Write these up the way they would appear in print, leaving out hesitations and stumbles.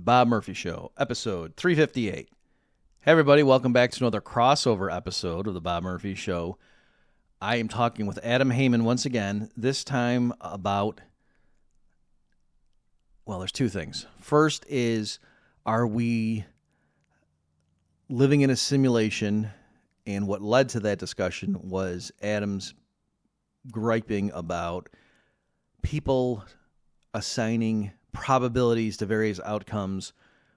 The Bob Murphy Show, episode 358. Hey everybody, welcome back to another crossover episode of The Bob Murphy Show. I am talking with Adam Heyman once again, this time about, well, there's two things. First is, are we living in a simulation? And what led to that discussion was Adam's griping about people assigning probabilities to various outcomes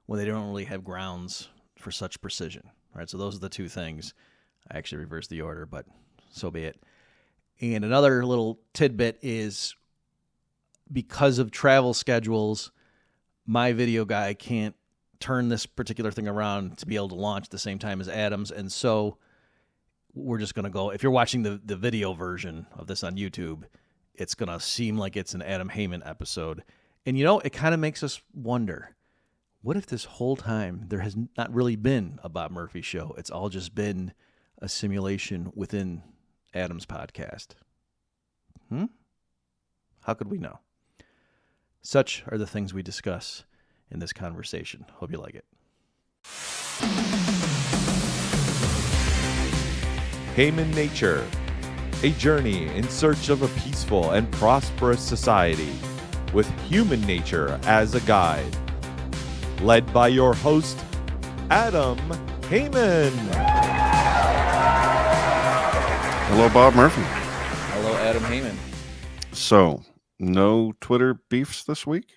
when they don't really have grounds for such precision. Right? So those are the two things. I actually reversed the order, but so be it. And another little tidbit is, because of travel schedules, my video guy can't turn this particular thing around to be able to launch at the same time as Adam's. And so we're just going to go, if you're watching the video version of this on YouTube, it's going to seem like it's an Adam Heyman episode. And, you know, it kind of makes us wonder, what if this whole time there has not really been a Bob Murphy show? It's all just been a simulation within Adam's podcast. How could we know? Such are the things we discuss in this conversation. Hope you like it. Heyman Nature, a journey in search of a peaceful and prosperous society with human nature as a guide. Led by your host, Adam Heyman. Hello, Bob Murphy. Hello, Adam Heyman. So, no Twitter beefs this week?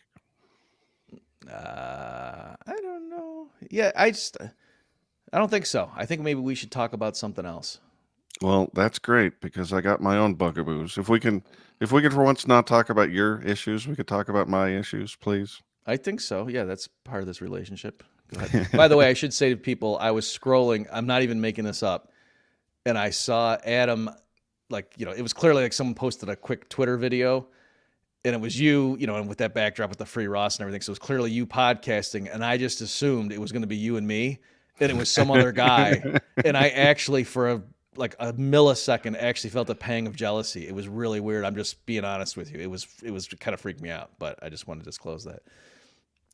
I don't know. Yeah, I don't think so. I think maybe we should talk about something else. Well, that's great, because I got my own bugaboos. If we can for once not talk about your issues, we could talk about my issues, please. I think so. Yeah, that's part of this relationship. Go ahead. By the way, I should say to people, I was scrolling. I'm not even making this up. And I saw Adam, like, you know, it was clearly like someone posted a quick Twitter video. And it was you, you know, and with that backdrop with the free Ross and everything. So it was clearly you podcasting. And I just assumed it was going to be you and me. And it was some other guy. And I actually, for a millisecond, actually felt a pang of jealousy. It was really weird. I'm just being honest with you. It was kind of freaked me out, but I just wanted to disclose that.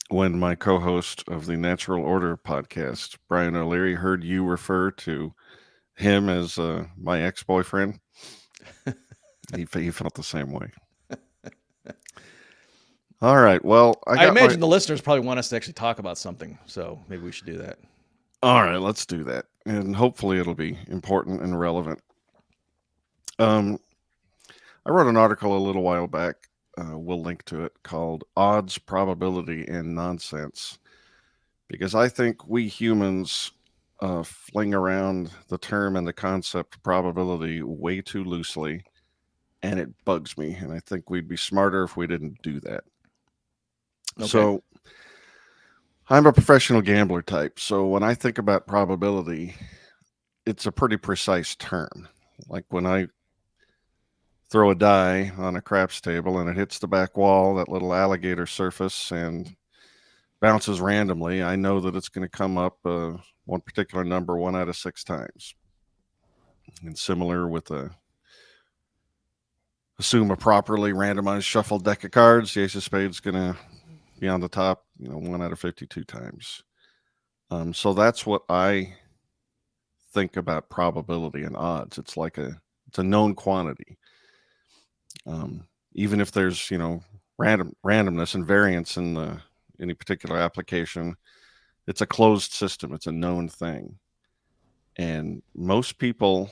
When my co-host of the Natural Order podcast, Brian O'Leary, heard you refer to him as my ex-boyfriend, he felt the same way. All right. Well, I imagine the listeners probably want us to actually talk about something, so maybe we should do that. All right, let's do that. And hopefully it'll be important and relevant. I wrote an article a little while back, we'll link to it, called Odds, Probability, and Nonsense. Because I think we humans fling around the term and the concept probability way too loosely, and it bugs me. And I think we'd be smarter if we didn't do that. Okay. So I'm a professional gambler type. So when I think about probability, it's a pretty precise term. Like when I throw a die on a craps table and it hits the back wall, that little alligator surface, and bounces randomly, I know that it's going to come up one particular number 1 out of 6 times. And similar with assume a properly randomized shuffled deck of cards, the ace of spades is going to be on the top, 1 out of 52 times. So that's what I think about probability and odds. It's like it's a known quantity. Even if there's, randomness and variance in any particular application, it's a closed system. It's a known thing. And most people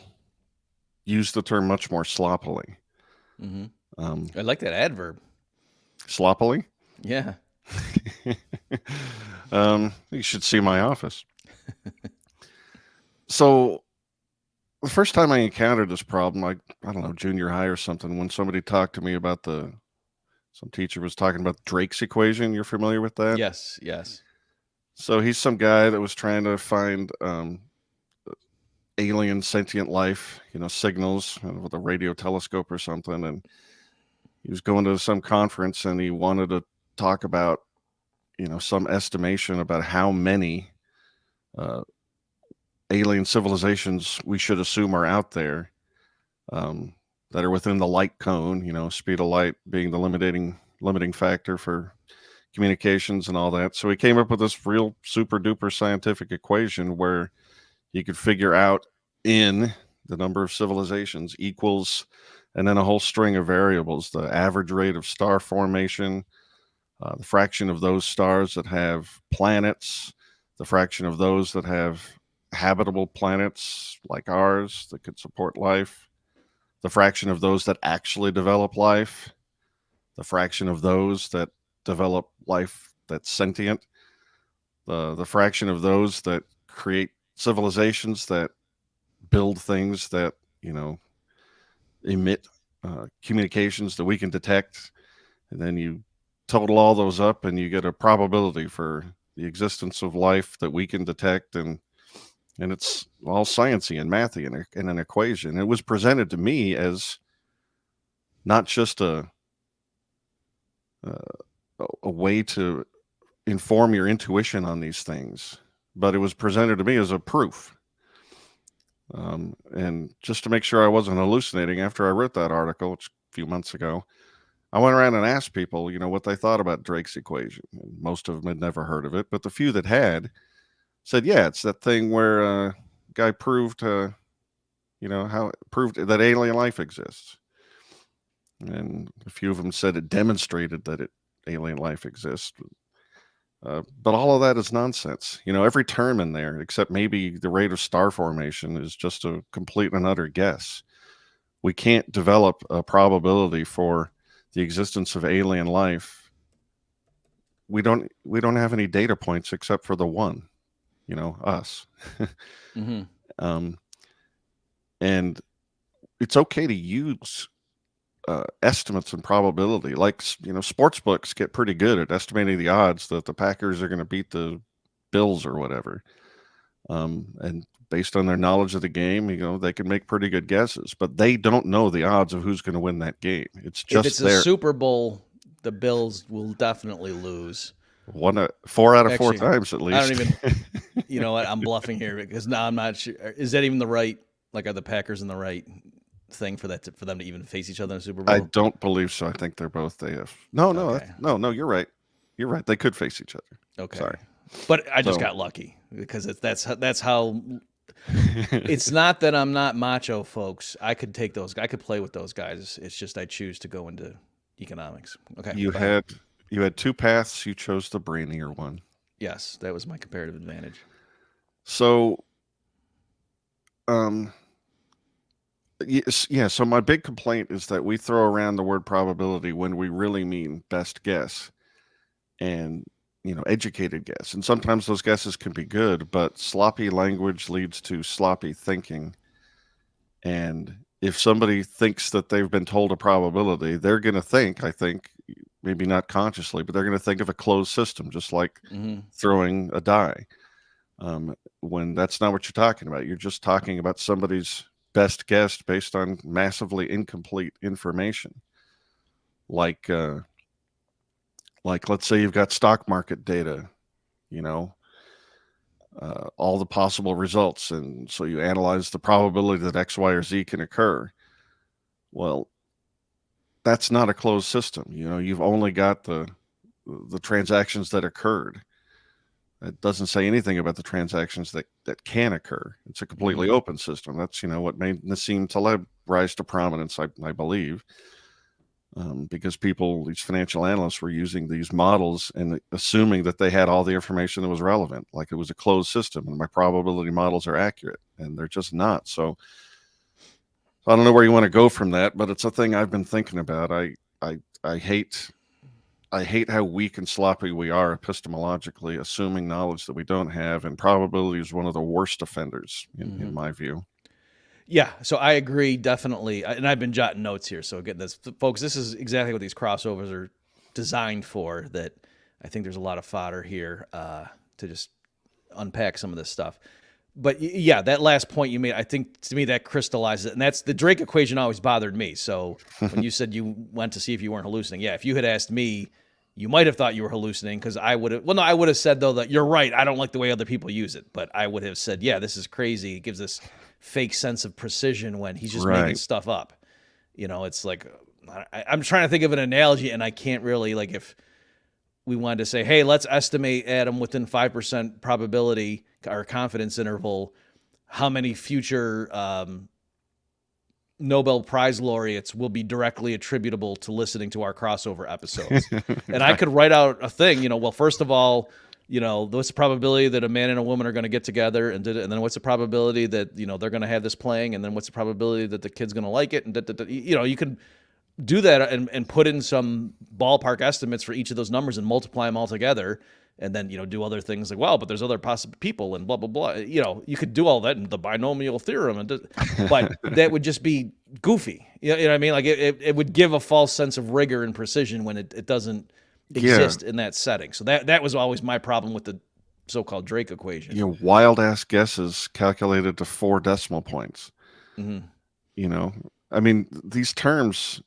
use the term much more sloppily. Mm-hmm. I like that adverb. Sloppily? Yeah. You should see my office. So the first time I encountered this problem, I don't know, junior high or something, when somebody talked to me about some teacher was talking about Drake's equation. You're familiar with that? Yes. So he's some guy that was trying to find alien sentient life, signals with a radio telescope or something. And he was going to some conference and he wanted to talk about, some estimation about how many alien civilizations we should assume are out there that are within the light cone, speed of light being the limiting factor for communications and all that. So he came up with this real super duper scientific equation where he could figure out in the number of civilizations equals, and then a whole string of variables, the average rate of star formation, the fraction of those stars that have planets, the fraction of those that have habitable planets like ours that could support life, the fraction of those that actually develop life, the fraction of those that develop life that's sentient, the fraction of those that create civilizations that build things that, emit communications that we can detect. And then you total all those up and you get a probability for the existence of life that we can detect. And it's all sciencey and mathy in an equation. It was presented to me as not just a way to inform your intuition on these things, but it was presented to me as a proof. And just to make sure I wasn't hallucinating, after I wrote that article a few months ago, I went around and asked people, what they thought about Drake's equation. And most of them had never heard of it, but the few that had said, yeah, it's that thing where a guy proved, how it proved that alien life exists. And a few of them said it demonstrated that alien life exists. But all of that is nonsense. Every term in there, except maybe the rate of star formation, is just a complete and utter guess. We can't develop a probability for the existence of alien life. We don't have any data points except for the one, us. Mm-hmm. And it's okay to use estimates and probability. Like, sports books get pretty good at estimating the odds that the Packers are going to beat the Bills or whatever. And based on their knowledge of the game, they can make pretty good guesses, but they don't know the odds of who's going to win that game. It's just if it's a Super Bowl, the Bills will definitely lose. 4 out of 4 times at least. I don't even, you know what? I'm bluffing here because now I'm not sure. Is that even the right? Like, are the Packers in the right thing for that for them to even face each other in the Super Bowl? I don't believe so. I think they're both AF. No, you're right. You're right. They could face each other. Okay. Sorry. But I just got lucky because that's how. It's not that I'm not macho, folks. I could take those. I could play with those guys. It's just I choose to go into economics. Okay. You had 2 paths. You chose the brainier one. Yes, that was my comparative advantage. So, yeah. So my big complaint is that we throw around the word probability when we really mean best guess, and educated guess. And sometimes those guesses can be good, but sloppy language leads to sloppy thinking. And if somebody thinks that they've been told a probability, they're going to think, I think, maybe not consciously, but they're going to think of a closed system, just like throwing a die. When that's not what you're talking about. You're just talking about somebody's best guess based on massively incomplete information. Like let's say you've got stock market data, all the possible results. And so you analyze the probability that X, Y, or Z can occur. Well, that's not a closed system. You've only got the transactions that occurred. It doesn't say anything about the transactions that can occur. It's a completely open system. That's, what made Nassim Taleb rise to prominence, I believe. Because these financial analysts were using these models and assuming that they had all the information that was relevant, like it was a closed system and my probability models are accurate, and they're just not. So I don't know where you want to go from that, but it's a thing I've been thinking about. I hate how weak and sloppy we are epistemologically, assuming knowledge that we don't have, and probability is one of the worst offenders in my view. Yeah, so I agree, definitely. And I've been jotting notes here. So again, folks, this is exactly what these crossovers are designed for, that I think there's a lot of fodder here to just unpack some of this stuff. But yeah, that last point you made, I think to me that crystallizes it. And that's the Drake equation always bothered me. So when you said you went to see if you weren't hallucinating, yeah, if you had asked me, you might have thought you were hallucinating, because I would have said, though, that you're right. I don't like the way other people use it. But I would have said, yeah, this is crazy. It gives this fake sense of precision when he's just making stuff up. It's like, I'm trying to think of an analogy and I can't really, like, if we wanted to say, hey, let's estimate, Adam, within 5% probability or confidence interval, how many future Nobel Prize laureates will be directly attributable to listening to our crossover episodes. And I could write out a thing, well, first of all, what's the probability that a man and a woman are going to get together, and then what's the probability that, they're going to have this playing, and then what's the probability that the kid's going to like it, and you can do that and put in some ballpark estimates for each of those numbers and multiply them all together. And then, do other things like, well, but there's other possible people and blah, blah, blah. You could do all that in the binomial theorem, but that would just be goofy. You know what I mean? Like it would give a false sense of rigor and precision when it doesn't exist in that setting. So that was always my problem with the so-called Drake equation. Wild ass guesses calculated to 4 decimal points. Mm-hmm. I mean, these terms,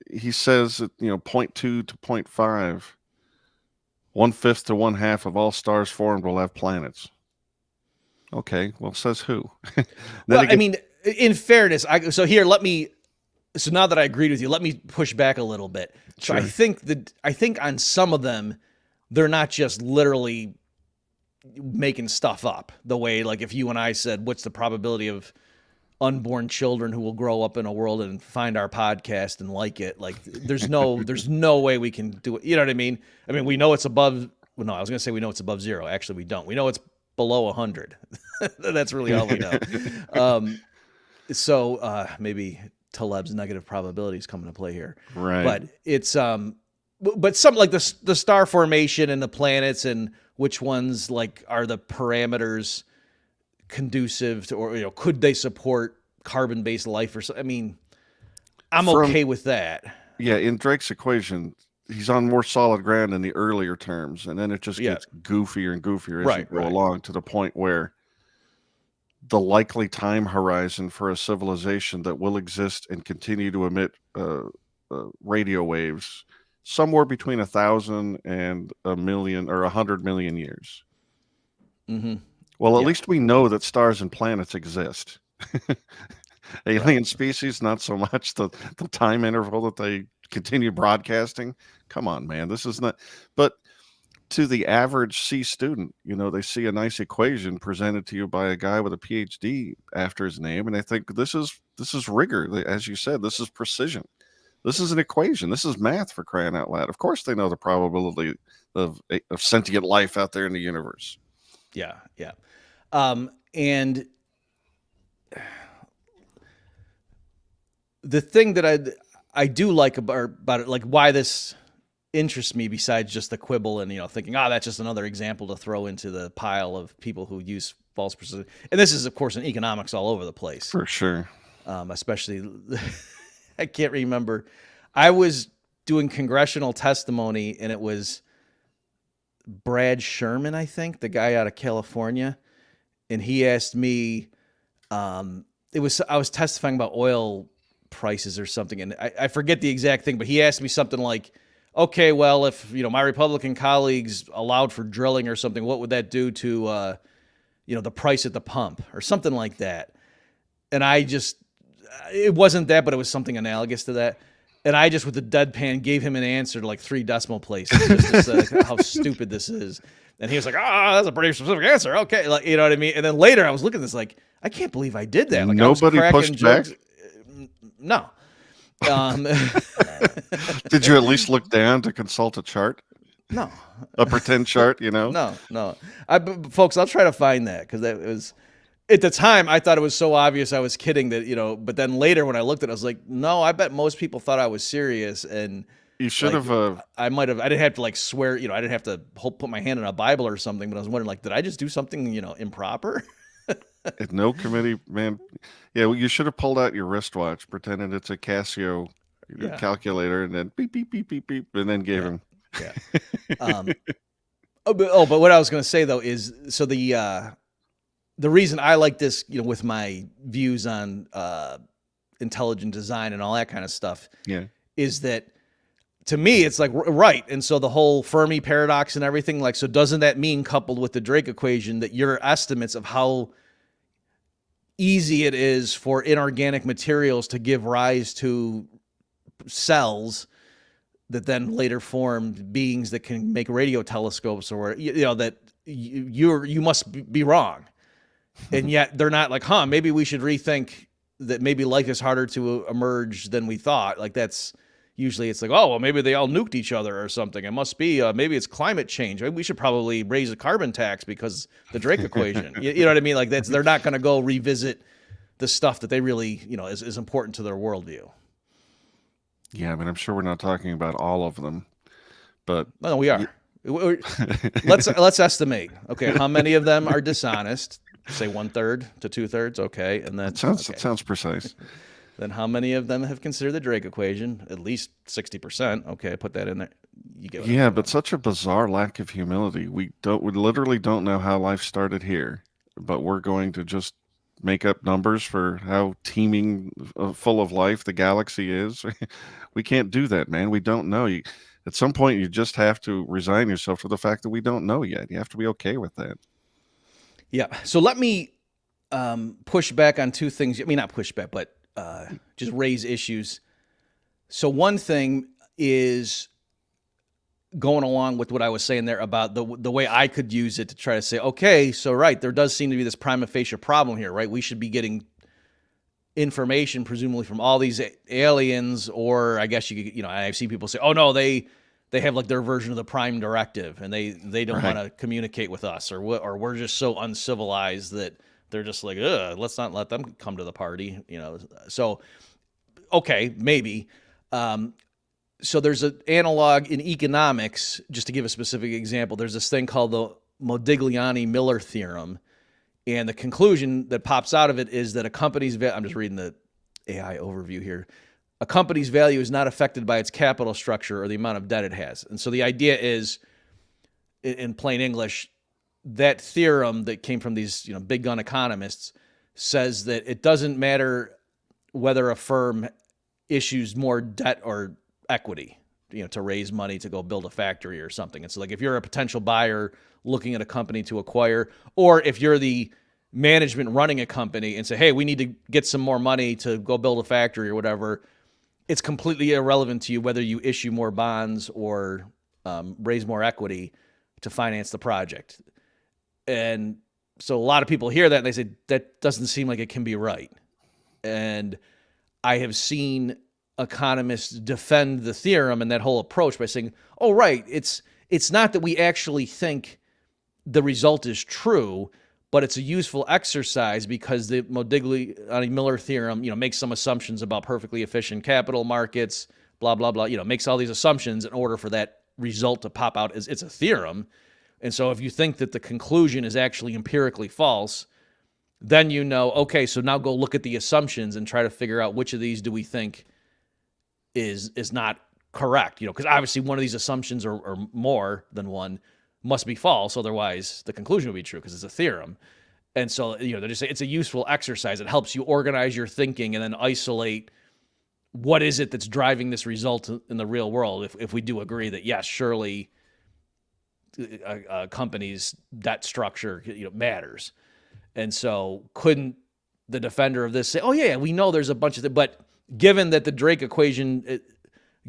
he says that, 0.2 to 0.5, 1/5 to 1/2 of all stars formed will have planets. Okay, well, says who? Well, I mean, in fairness, so now that I agreed with you, let me push back a little bit. So Sure. I think on some of them, they're not just literally making stuff up the way, like if you and I said, what's the probability of unborn children who will grow up in a world and find our podcast and like it? Like there's no way we can do it. You know what I mean? I mean, we know it's above, well, no, I was going to say we know it's above 0. Actually, we don't. We know it's below 100. That's really all we know. So maybe Taleb's negative probabilities come into play here. Right. But it's, but something like the star formation and the planets and which ones like are the parameters conducive to, or could they support carbon-based life or so? I mean, I'm okay with that. Yeah, in Drake's equation, he's on more solid ground in the earlier terms, and then it just gets goofier and goofier as you go along, to the point where the likely time horizon for a civilization that will exist and continue to emit radio waves somewhere between 1,000 and 1,000,000 or 100 million years. Mm-hmm. Well, at least we know that stars and planets exist. Alien species, not so much. The time interval that they continue broadcasting. Come on, man. This is not. But to the average C student, they see a nice equation presented to you by a guy with a PhD after his name, and they think this is rigor. As you said, this is precision. This is an equation. This is math, for crying out loud. Of course, they know the probability of sentient life out there in the universe. Yeah. And the thing that I do like about it, like why this interests me, besides just the quibble and thinking, that's just another example to throw into the pile of people who use false precision. And this is, of course, in economics all over the place, for sure. Especially, I can't remember. I was doing congressional testimony, and it was Brad Sherman, I think, the guy out of California. And he asked me, I was testifying about oil prices or something, and I forget the exact thing, but he asked me something like, okay, well, if my Republican colleagues allowed for drilling or something, what would that do to the price at the pump or something like that? And it wasn't that, but it was something analogous to that. And I just, with the deadpan, gave him an answer to like 3 decimal places just to say how stupid this is. And he was like, that's a pretty specific answer. Okay. Like, you know what I mean? And then later I was looking at this like, I can't believe I did that. Like, nobody pushed back? No. Did you at least look down to consult a chart? No. A pretend chart, No. Folks, I'll try to find that, because that was, at the time, I thought it was so obvious I was kidding that, but then later when I looked at it, I was like, no, I bet most people thought I was serious. And you should have. I didn't have to like swear, I didn't have to put my hand in a Bible or something, but I was wondering, like, did I just do something, improper? At no committee, man. Yeah, well, you should have pulled out your wristwatch, pretended it's a Casio calculator, and then beep, beep, beep, beep, beep, and then gave him. Yeah. But what I was going to say, though, is so the reason I like this, with my views on intelligent design and all that kind of stuff, is that to me, it's like, right. And so the whole Fermi paradox and everything, like, so doesn't that mean, coupled with the Drake equation, that your estimates of how easy it is for inorganic materials to give rise to cells, that then later formed beings that can make radio telescopes, or that you must be wrong, and yet they're not like, maybe we should rethink that. Maybe life is harder to emerge than we thought. Like that's usually it's like, oh well, maybe they all nuked each other or something. It must be maybe it's climate change. Maybe we should probably raise a carbon tax because the Drake equation. You know what I mean? Like they're not going to go revisit the stuff that they really is important to their worldview. Yeah, but I'm sure we're not talking about all of them. But no, we are. Let's estimate. Okay, how many of them are dishonest? Say 1/3 to 2/3. Okay, and then that sounds precise. Then how many of them have considered the Drake equation? At least 60%. Okay, I put that in there. You get yeah, but such a bizarre lack of humility. We literally don't know how life started here, but we're going to just make up numbers for how teeming full of life the galaxy is. We can't do that, man. We don't know. At some point, you just have to resign yourself to the fact that we don't know yet. You have to be okay with that. Yeah. So let me push back on two things. I mean, not push back, but just raise issues. So one thing is going along with what I was saying there about the way I could use it to try to say, okay, so right, there does seem to be this prima facie problem here, right? We should be getting information presumably from all these aliens, or I guess you could, I've seen people say, oh no, they have like their version of the Prime Directive, and they don't want to communicate with us, or we're just so uncivilized that they're just like, let's not let them come to the party, So, okay, maybe. So there's an analog in economics, just to give a specific example. There's this thing called the Modigliani-Miller theorem, and the conclusion that pops out of it is that a company's I'm just reading the AI overview here. A company's value is not affected by its capital structure or the amount of debt it has. And so the idea is, in plain English, that theorem that came from these big gun economists says that it doesn't matter whether a firm issues more debt or equity, to raise money to go build a factory or something. And so like if you're a potential buyer looking at a company to acquire, or if you're the management running a company and say, hey, we need to get some more money to go build a factory or whatever, it's completely irrelevant to you whether you issue more bonds or raise more equity to finance the project. And so a lot of people hear that and they say, that doesn't seem like it can be right. And I have seen economists defend the theorem and that whole approach by saying, oh, right, it's not that we actually think the result is true, but it's a useful exercise because the Modigliani-Miller theorem, makes some assumptions about perfectly efficient capital markets, blah, blah, blah, makes all these assumptions in order for that result to pop out as it's a theorem. And so if you think that the conclusion is actually empirically false, then okay, so now go look at the assumptions and try to figure out which of these do we think is not correct, because obviously one of these assumptions or more than one must be false. Otherwise the conclusion would be true because it's a theorem. And so, they're just saying it's a useful exercise. It helps you organize your thinking and then isolate what is it that's driving this result in the real world. If we do agree that yes, surely a company's debt structure, matters. And so couldn't the defender of this say, oh yeah, we know there's a bunch of but given that the Drake equation,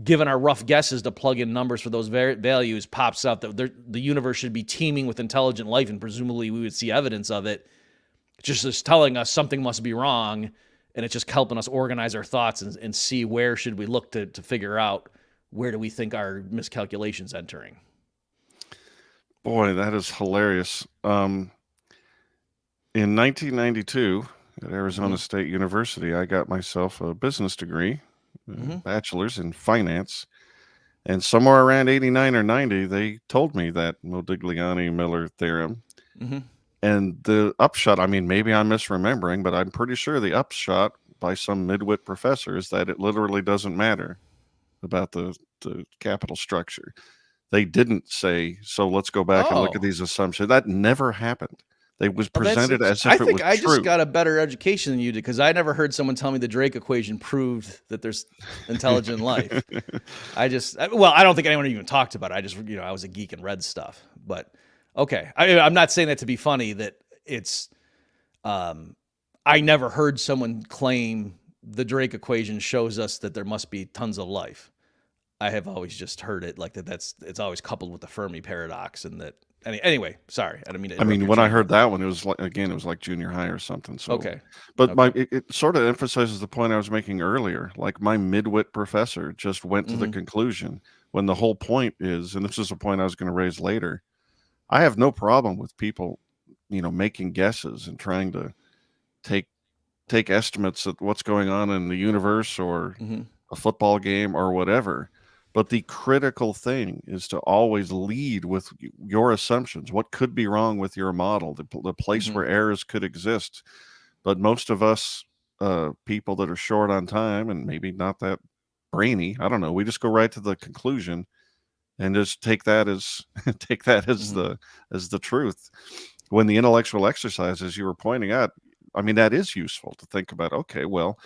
given our rough guesses to plug in numbers for those values, pops out that the universe should be teeming with intelligent life, and presumably we would see evidence of it, just telling us something must be wrong, and it's just helping us organize our thoughts and see where should we look to figure out where do we think our miscalculations entering. Boy, that is hilarious. In 1992, at Arizona State University, I got myself a business degree, bachelor's in finance. And somewhere around 89 or 90, they told me that Modigliani-Miller theorem. And the upshot, maybe I'm misremembering, but I'm pretty sure the upshot by some midwit professor is that it literally doesn't matter about the capital structure. They didn't say, so let's go back and look at these assumptions. That never happened. It was presented as if it was true. I just got a better education than you did, because I never heard someone tell me the Drake equation proved that there's intelligent life. I don't think anyone even talked about it. I was a geek and read stuff. But okay, I'm not saying that to be funny. That it's, I never heard someone claim the Drake equation shows us that there must be tons of life. I have always just heard it like that. It's always coupled with the Fermi paradox, and that. Anyway, sorry, I don't mean to I interrupt mean, your when I chain, heard but that one, it was like, again, it was like junior high or something. So, okay, but okay, it sort of emphasizes the point I was making earlier. Like my midwit professor just went to the conclusion when the whole point is, and this is a point I was going to raise later. I have no problem with people, making guesses and trying to take estimates at what's going on in the universe or a football game or whatever. But the critical thing is to always lead with your assumptions. What could be wrong with your model? The place where errors could exist. But most of us people that are short on time and maybe not that brainy, I don't know. We just go right to the conclusion and just take that as the truth. When the intellectual exercises you were pointing out, I mean, that is useful to think about. Okay, well,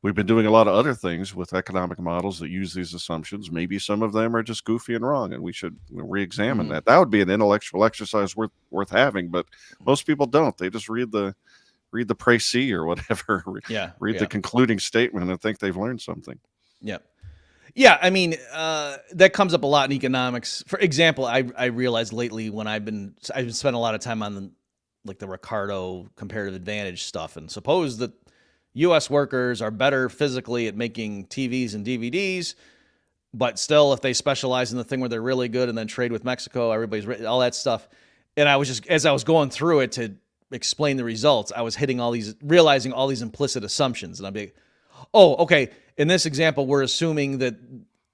we've been doing a lot of other things with economic models that use these assumptions. Maybe some of them are just goofy and wrong, and we should re-examine that. That would be an intellectual exercise worth having. But most people don't. They just read the précis or whatever, read the concluding statement, and think they've learned something. Yeah. Yeah, I mean, that comes up a lot in economics. For example, I realized lately when I've been spending a lot of time on the Ricardo comparative advantage stuff, and suppose that U.S. workers are better physically at making TVs and DVDs, but still, if they specialize in the thing where they're really good and then trade with Mexico, everybody's all that stuff. And I was just, as I was going through it to explain the results, I was realizing all these implicit assumptions, and I'd be, oh, okay. In this example, we're assuming that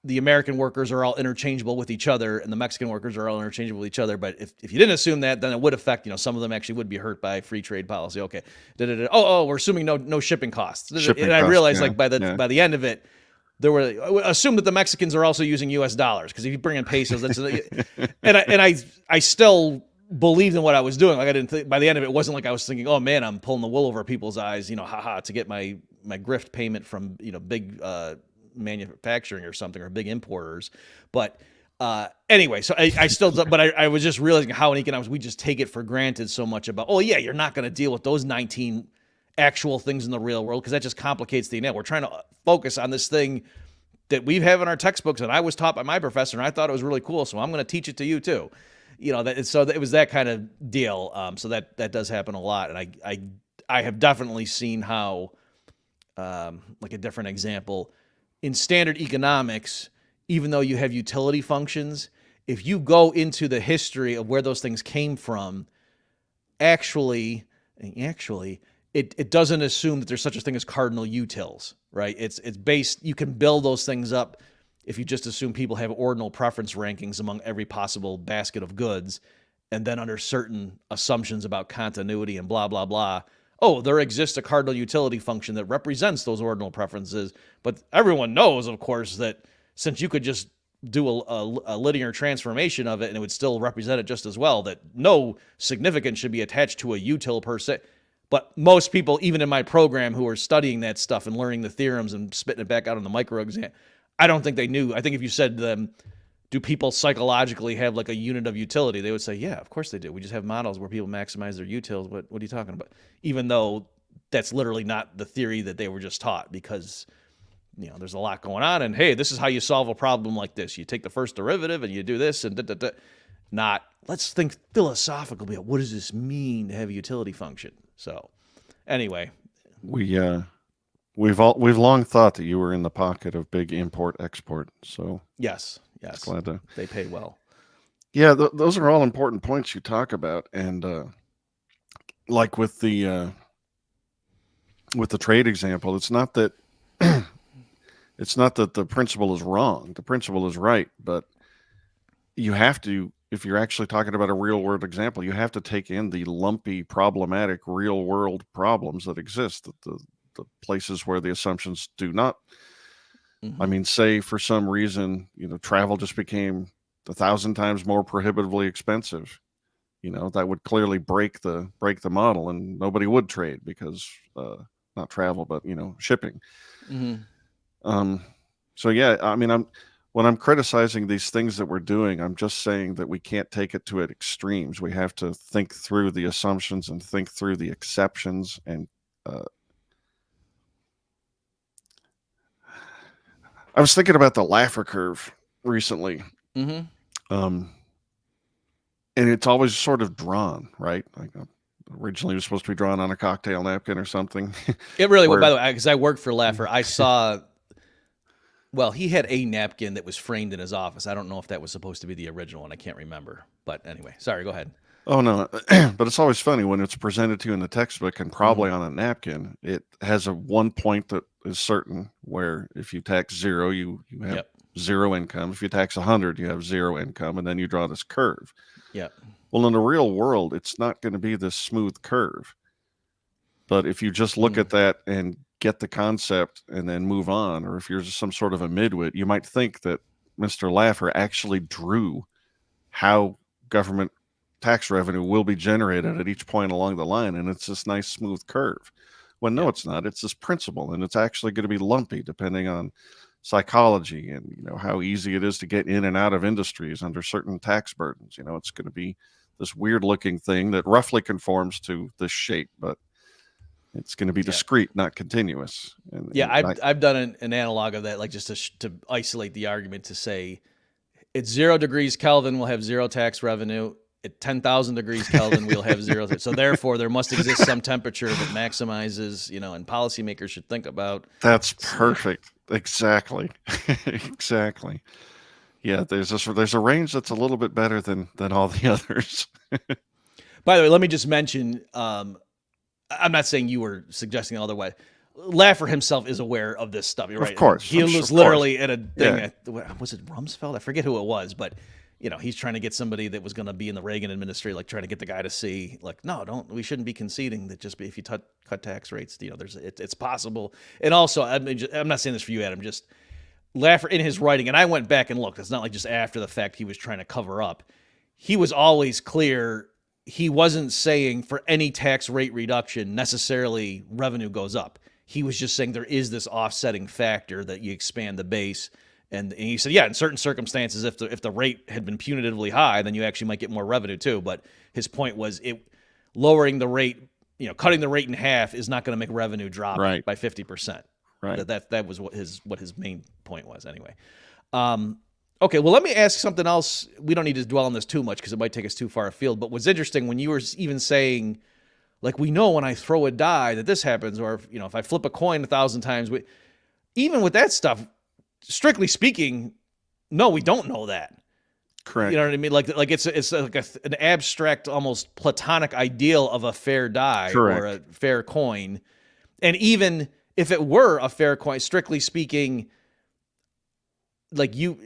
the American workers are all interchangeable with each other and the Mexican workers are all interchangeable with each other. But if you didn't assume that, then it would affect, some of them actually would be hurt by free trade policy. Okay. Oh, we're assuming no shipping costs. And I realized by the end of it, there were assume that the Mexicans are also using U.S. dollars, because if you bring in pesos, that's and I still believed in what I was doing. Like I didn't think, by the end of it, wasn't like I was thinking, oh man, I'm pulling the wool over people's eyes, haha, to get my grift payment from big manufacturing or something, or big importers. But anyway, so I still, but I was just realizing how in economics we just take it for granted so much about, oh yeah, you're not going to deal with those 19 actual things in the real world, because that just complicates the net. We're trying to focus on this thing that we have in our textbooks, and I was taught by my professor, and I thought it was really cool, so I'm going to teach it to you too. So it was that kind of deal. So that does happen a lot, and I have definitely seen how, like a different example, in standard economics, even though you have utility functions, if you go into the history of where those things came from, actually, it doesn't assume that there's such a thing as cardinal utils, right? It's based, you can build those things up if you just assume people have ordinal preference rankings among every possible basket of goods, and then under certain assumptions about continuity and blah, blah, blah, oh, there exists a cardinal utility function that represents those ordinal preferences. But everyone knows, of course, that since you could just do a linear transformation of it and it would still represent it just as well, that no significance should be attached to a util per se. But most people, even in my program, who are studying that stuff and learning the theorems and spitting it back out on the micro exam, I don't think they knew. I think if you said to them, do people psychologically have like a unit of utility? They would say, yeah, of course they do. We just have models where people maximize their utils. What are you talking about? Even though that's literally not the theory that they were just taught, because there's a lot going on. And hey, this is how you solve a problem like this. You take the first derivative and you do this and Not, let's think philosophically about what does this mean to have a utility function. So anyway, we've long thought that you were in the pocket of big import export. So yes, glad to, they pay well. Yeah, those are all important points you talk about, and like with the trade example, it's not that the principle is wrong. The principle is right, but you have to, if you're actually talking about a real world example, you have to take in the lumpy, problematic real world problems that exist, the places where the assumptions do not. I mean, say for some reason, travel just became 1,000 times more prohibitively expensive. That would clearly break the model, and nobody would trade because not travel, but shipping. So yeah, I mean, when I'm criticizing these things that we're doing, I'm just saying that we can't take it to extremes. We have to think through the assumptions and think through the exceptions. And I was thinking about the Laffer curve recently. Mm-hmm. And it's always sort of drawn, right? Like originally it was supposed to be drawn on a cocktail napkin or something. It really, Where- by the way, because I worked for Laffer, I saw. Well, he had a napkin that was framed in his office. I don't know if that was supposed to be the original one. I can't remember. But anyway, sorry. Go ahead. Oh no, but it's always funny when it's presented to you in the textbook and probably Mm-hmm. on a napkin. It has a one point that is certain, where if you tax 0, you have Yep. 0 income. If you tax 100, you have 0 income, and then you draw this curve. Yep. Well, in the real world, it's not going to be this smooth curve. But if you just look at that and get the concept and then move on, or if you're just some sort of a midwit, you might think that Mr. Laffer actually drew how government tax revenue will be generated at each point along the line, and it's this nice smooth curve. Well, no, it's not. It's this principle, and it's actually going to be lumpy depending on psychology and how easy it is to get in and out of industries under certain tax burdens. It's going to be this weird looking thing that roughly conforms to this shape, but it's going to be discrete, not continuous. And I've done an analog of that, like just to isolate the argument, to say at 0 degrees Kelvin we'll have 0 tax revenue. At 10,000 degrees Kelvin we'll have 0. So therefore there must exist some temperature that maximizes, and policymakers should think about. That's perfect. Exactly. Exactly. Yeah, there's a range that's a little bit better than all the others. By the way, let me just mention, I'm not saying you were suggesting otherwise. Laffer himself is aware of this stuff. You're right. Of course. He was literally at a thing. Was it Rumsfeld? I forget who it was, but he's trying to get somebody that was going to be in the Reagan administration, like trying to get the guy to see, like, no, we shouldn't be conceding that if you cut tax rates, it's possible. And also, I'm not saying this for you, Adam, just Laffer in his writing, and I went back and looked. It's not like just after the fact he was trying to cover up. He was always clear. He wasn't saying for any tax rate reduction necessarily revenue goes up. He was just saying there is this offsetting factor that you expand the base. And he said, in certain circumstances, if the rate had been punitively high, then you actually might get more revenue too. But his point was lowering the rate, cutting the rate in half is not going to make revenue drop by 50%. Right. That was what his main point was anyway. Okay, well, let me ask something else. We don't need to dwell on this too much because it might take us too far afield. But what's interesting, when you were even saying, like, we know when I throw a die that this happens, or if I flip a coin 1,000 times, even with that stuff, strictly speaking, no, we don't know that. Correct. You know what I mean? Like it's like an abstract, almost platonic ideal of a fair die. Correct. Or a fair coin. And even if it were a fair coin, strictly speaking, like you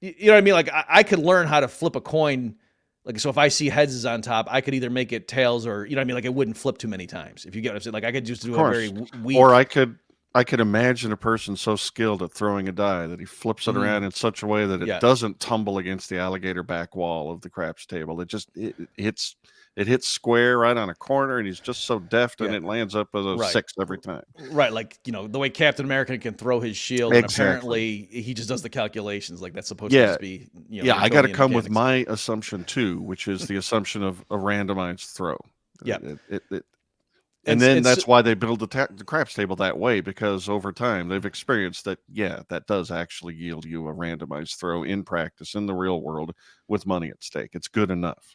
know what I mean? Like I could learn how to flip a coin. Like, so if I see heads is on top, I could either make it tails or, you know what I mean? Like it wouldn't flip too many times. If you get what I'm saying, like I could just do a very weak. Or I could imagine a person so skilled at throwing a die that he flips it around in such a way that it doesn't tumble against the alligator back wall of the craps table. It hits square right on a corner, and he's just so deft, and it lands up as a 6 every time. Right, like the way Captain America can throw his shield, and apparently he just does the calculations like that's supposed to be. I got to come with my assumption too, which is the assumption of a randomized throw. Yeah, and then that's why they build the craps table that way, because over time they've experienced that that does actually yield you a randomized throw in practice in the real world with money at stake. It's good enough.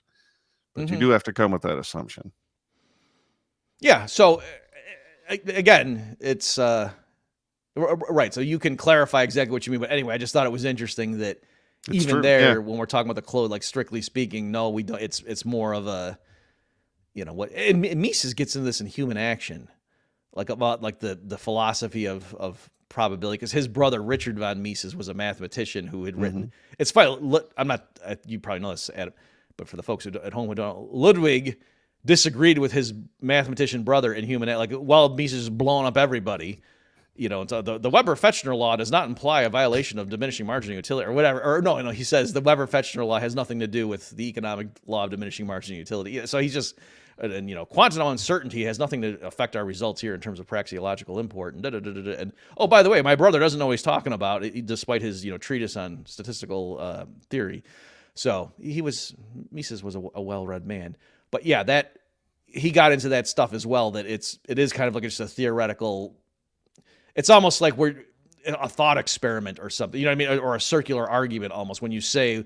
But you do have to come with that assumption. Yeah. So again, it's right. So you can clarify exactly what you mean. But anyway, I just thought it was interesting that it's even true. When we're talking about the clothes, like strictly speaking, no, we don't. It's more of a, what. And Mises gets into this in Human Action, like about like the philosophy of probability, because his brother Richard von Mises was a mathematician who had written. It's funny. I'm not. You probably know this, Adam. But for the folks at home who don't, Ludwig disagreed with his mathematician brother in Human, like while Mises is blowing up everybody, so the Weber-Fechner law does not imply a violation of diminishing marginal utility or whatever. Or no, he says the Weber-Fechner law has nothing to do with the economic law of diminishing marginal utility. So he's just, quantum uncertainty has nothing to affect our results here in terms of praxeological import. And oh, by the way, my brother doesn't know what he's talking about, despite his treatise on statistical theory. So Mises was a well-read man, but that he got into that stuff as well. That it is kind of like just a theoretical. It's almost like a thought experiment or something. You know what I mean? Or a circular argument almost when you say,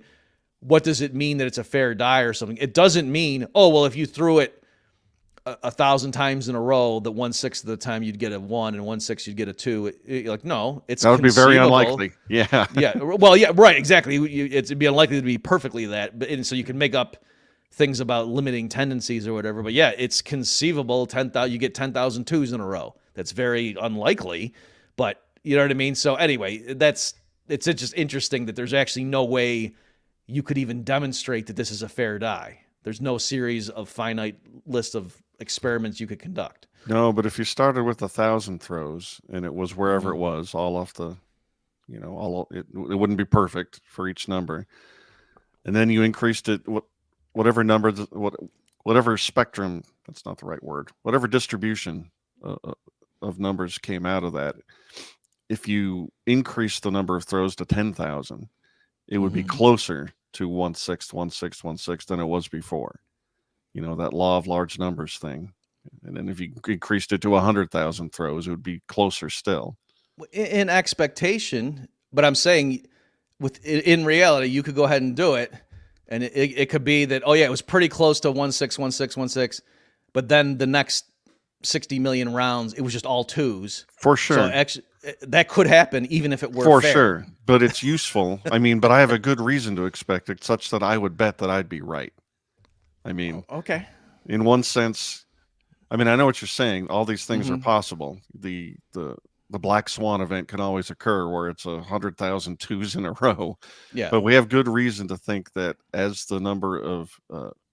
what does it mean that it's a fair die or something? It doesn't mean, oh, well, if you threw it 1,000 times in a row, that 1/6 of the time you'd get a 1 and 1/6 you'd get a 2. You're like, no, it's That would be very conceivable. unlikely. Yeah. Yeah. Well, yeah, right. Exactly. It'd be unlikely to be perfectly that. But and so you can make up things about limiting tendencies or whatever. But yeah, it's conceivable. 10,000, you get 10,000 twos in a row. That's very unlikely. But you know what I mean? So anyway, it's just interesting that there's actually no way you could even demonstrate that this is a fair die. There's no series of finite list of experiments you could conduct. No, but if you started with 1,000 throws and it was wherever it was, all off the, it wouldn't be perfect for each number. And then you increased it, whatever number, whatever spectrum, that's not the right word, whatever distribution of numbers came out of that. If you increase the number of throws to 10,000, it would be closer to 1/6, 1/6, 1/6 than it was before. That law of large numbers thing. And then if you increased it to 100,000 throws, it would be closer still. In expectation, but I'm saying in reality, you could go ahead and do it. And it could be that, oh yeah, it was pretty close to 1/6, 1/6, 1/6. But then the next 60 million rounds, it was just all twos. For sure. So actually, that could happen even if it were For fair. sure. But it's useful. But I have a good reason to expect it, such that I would bet that I'd be right. Okay. In one sense, I know what you're saying. All these things are possible. The black swan event can always occur where it's 100,000 twos in a row. Yeah. But we have good reason to think that as the number of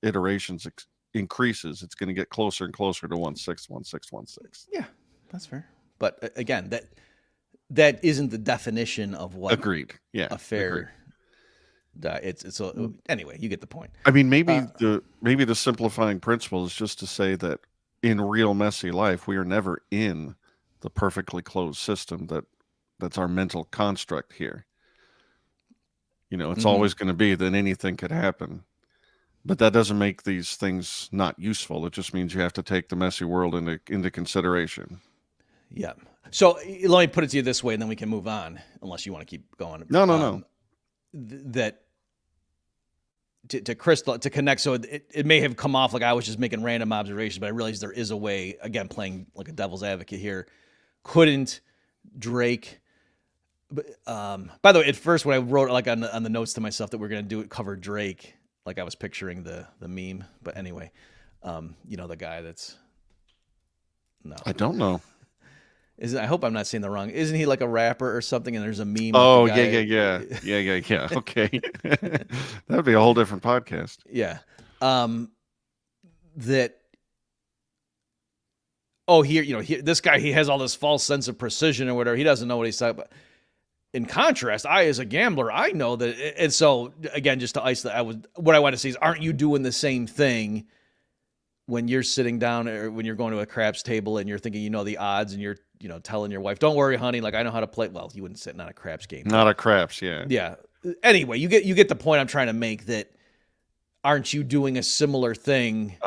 iterations increases, it's going to get closer and closer to 1/6, 1/6, 1/6. Yeah, that's fair. But again, that isn't the definition of what Agreed. Yeah. a fair die. Anyway, you get the point. Maybe the simplifying principle is just to say that in real messy life, we are never in the perfectly closed system that's our mental construct here. It's always going to be that anything could happen. But that doesn't make these things not useful. It just means you have to take the messy world into consideration. Yeah. So let me put it to you this way, and then we can move on, unless you want to keep going. No. That to Crystal, to connect, so it may have come off like I was just making random observations, but I realize there is a way, again, playing like a devil's advocate here. Couldn't Drake... by the way, at first when I wrote like on the notes to myself that we're going to cover Drake, like I was picturing the meme, but anyway, the guy that's no, I don't know. I hope I'm not saying the wrong. Isn't he like a rapper or something? And there's a meme. Oh yeah. Okay, that would be a whole different podcast. Yeah, that. Oh, here, this guy, he has all this false sense of precision or whatever. He doesn't know what he's talking about. In contrast, I, as a gambler, I know that. And so, again, just to isolate, what I want to say is, aren't you doing the same thing when you're sitting down or when you're going to a craps table and you're thinking, the odds, and you're, telling your wife, don't worry, honey, like I know how to play. Well, you wouldn't sit on a craps game. Not a craps, yeah. Yeah. Anyway, you get the point I'm trying to make, that aren't you doing a similar thing?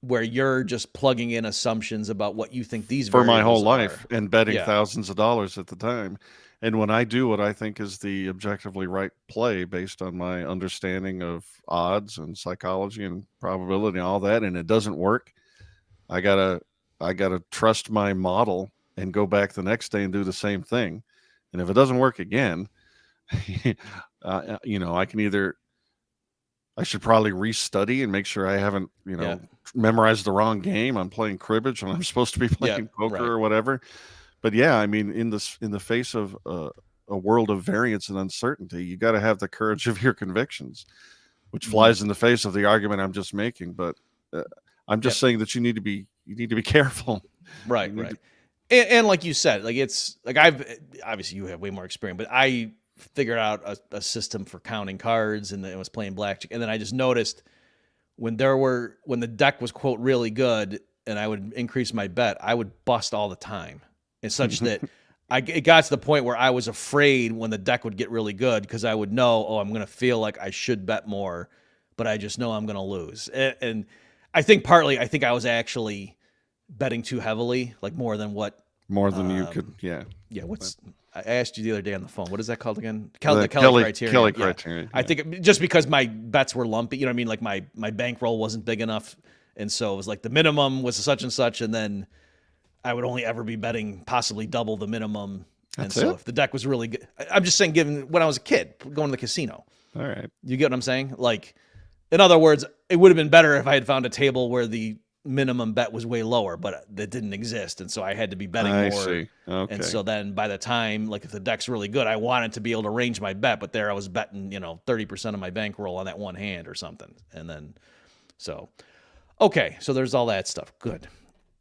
Where you're just plugging in assumptions about what you think these for my whole are. life and betting thousands of dollars at the time. And when I do what I think is the objectively right play based on my understanding of odds and psychology and probability and all that, and it doesn't work, I gotta trust my model and go back the next day and do the same thing. And if it doesn't work again, I should probably restudy and make sure I haven't, memorized the wrong game. I'm playing cribbage when I'm supposed to be playing poker or whatever. But yeah, in the face of a world of variance and uncertainty, you got to have the courage of your convictions, which flies in the face of the argument I'm just making. But I'm just saying that you need to be careful. Right. And like you said, like it's like obviously you have way more experience, but I figured out a system for counting cards, and it was playing blackjack. And then I just noticed when the deck was, quote, really good, and I would increase my bet, I would bust all the time. And such that it got to the point where I was afraid when the deck would get really good, because I would know, I'm going to feel like I should bet more, but I just know I'm going to lose. And I think partly, I was actually betting too heavily, like more than you could. Yeah. Yeah. I asked you the other day on the phone. What is that called again? The The Kelly criterion. Kelly Yeah. criterion. I think just because my bets were lumpy, you know what I mean? Like my bankroll wasn't big enough. And so it was like the minimum was such and such. And then I would only ever be betting possibly double the minimum. That's and so it? if the deck was really good, I'm just saying, given when I was a kid going to the casino, All right. you get what I'm saying? Like, in other words, it would have been better if I had found a table where the minimum bet was way lower, but that didn't exist. And so I had to be betting I more. see. Okay. And so then by the time, like if the deck's really good, I wanted to be able to range my bet, but there I was betting, 30% of my bankroll on that one hand or something. And then, okay, so there's all that stuff. Good.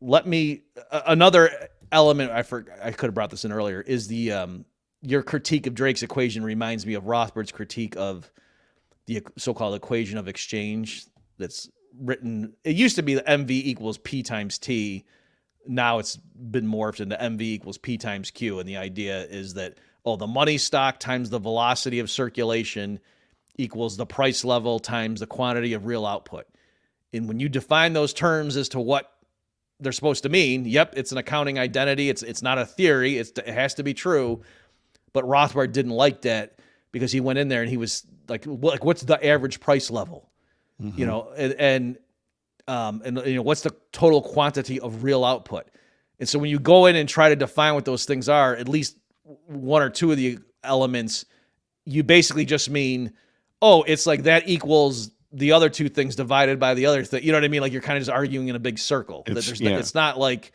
Let me, another element, I could have brought this in earlier, is your critique of Drake's equation reminds me of Rothbard's critique of the so-called equation of exchange that's written. It used to be that MV equals P times T. Now it's been morphed into MV equals P times Q. And the idea is that, the money stock times the velocity of circulation equals the price level times the quantity of real output. And when you define those terms as to what they're supposed to mean, yep, it's an accounting identity. It's not a theory. It has to be true. But Rothbard didn't like that because he went in there and he was like, what's the average price level? Mm-hmm. And what's the total quantity of real output? And so when you go in and try to define what those things are, at least one or two of the elements, you basically just mean, it's like that equals the other two things divided by the other thing. You know what I mean? Like you're kind of just arguing in a big circle. It's not like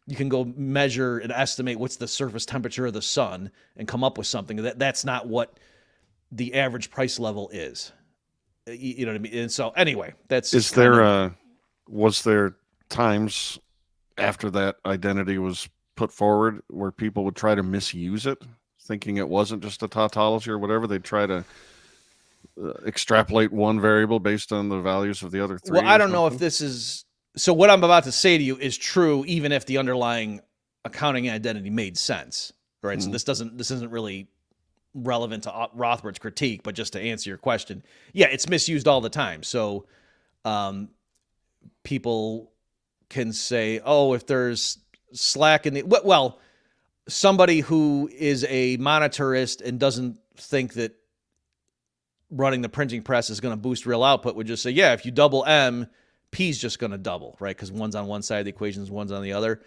you can go measure and estimate what's the surface temperature of the sun and come up with something. That's not what the average price level is. You know what I mean? And so anyway, was there times after that identity was put forward where people would try to misuse it, thinking it wasn't just a tautology or whatever? They'd try to extrapolate one variable based on the values of the other three. Well, I don't know if this is, so what I'm about to say to you is true, even if the underlying accounting identity made sense, right? Mm-hmm. So this isn't really relevant to Rothbard's critique, but just to answer your question, yeah, it's misused all the time. So, people can say, if there's slack in the, somebody who is a monetarist and doesn't think that running the printing press is going to boost real output would just say, yeah, if you double M, P's just going to double, right? Because one's on one side of the equation, one's on the other.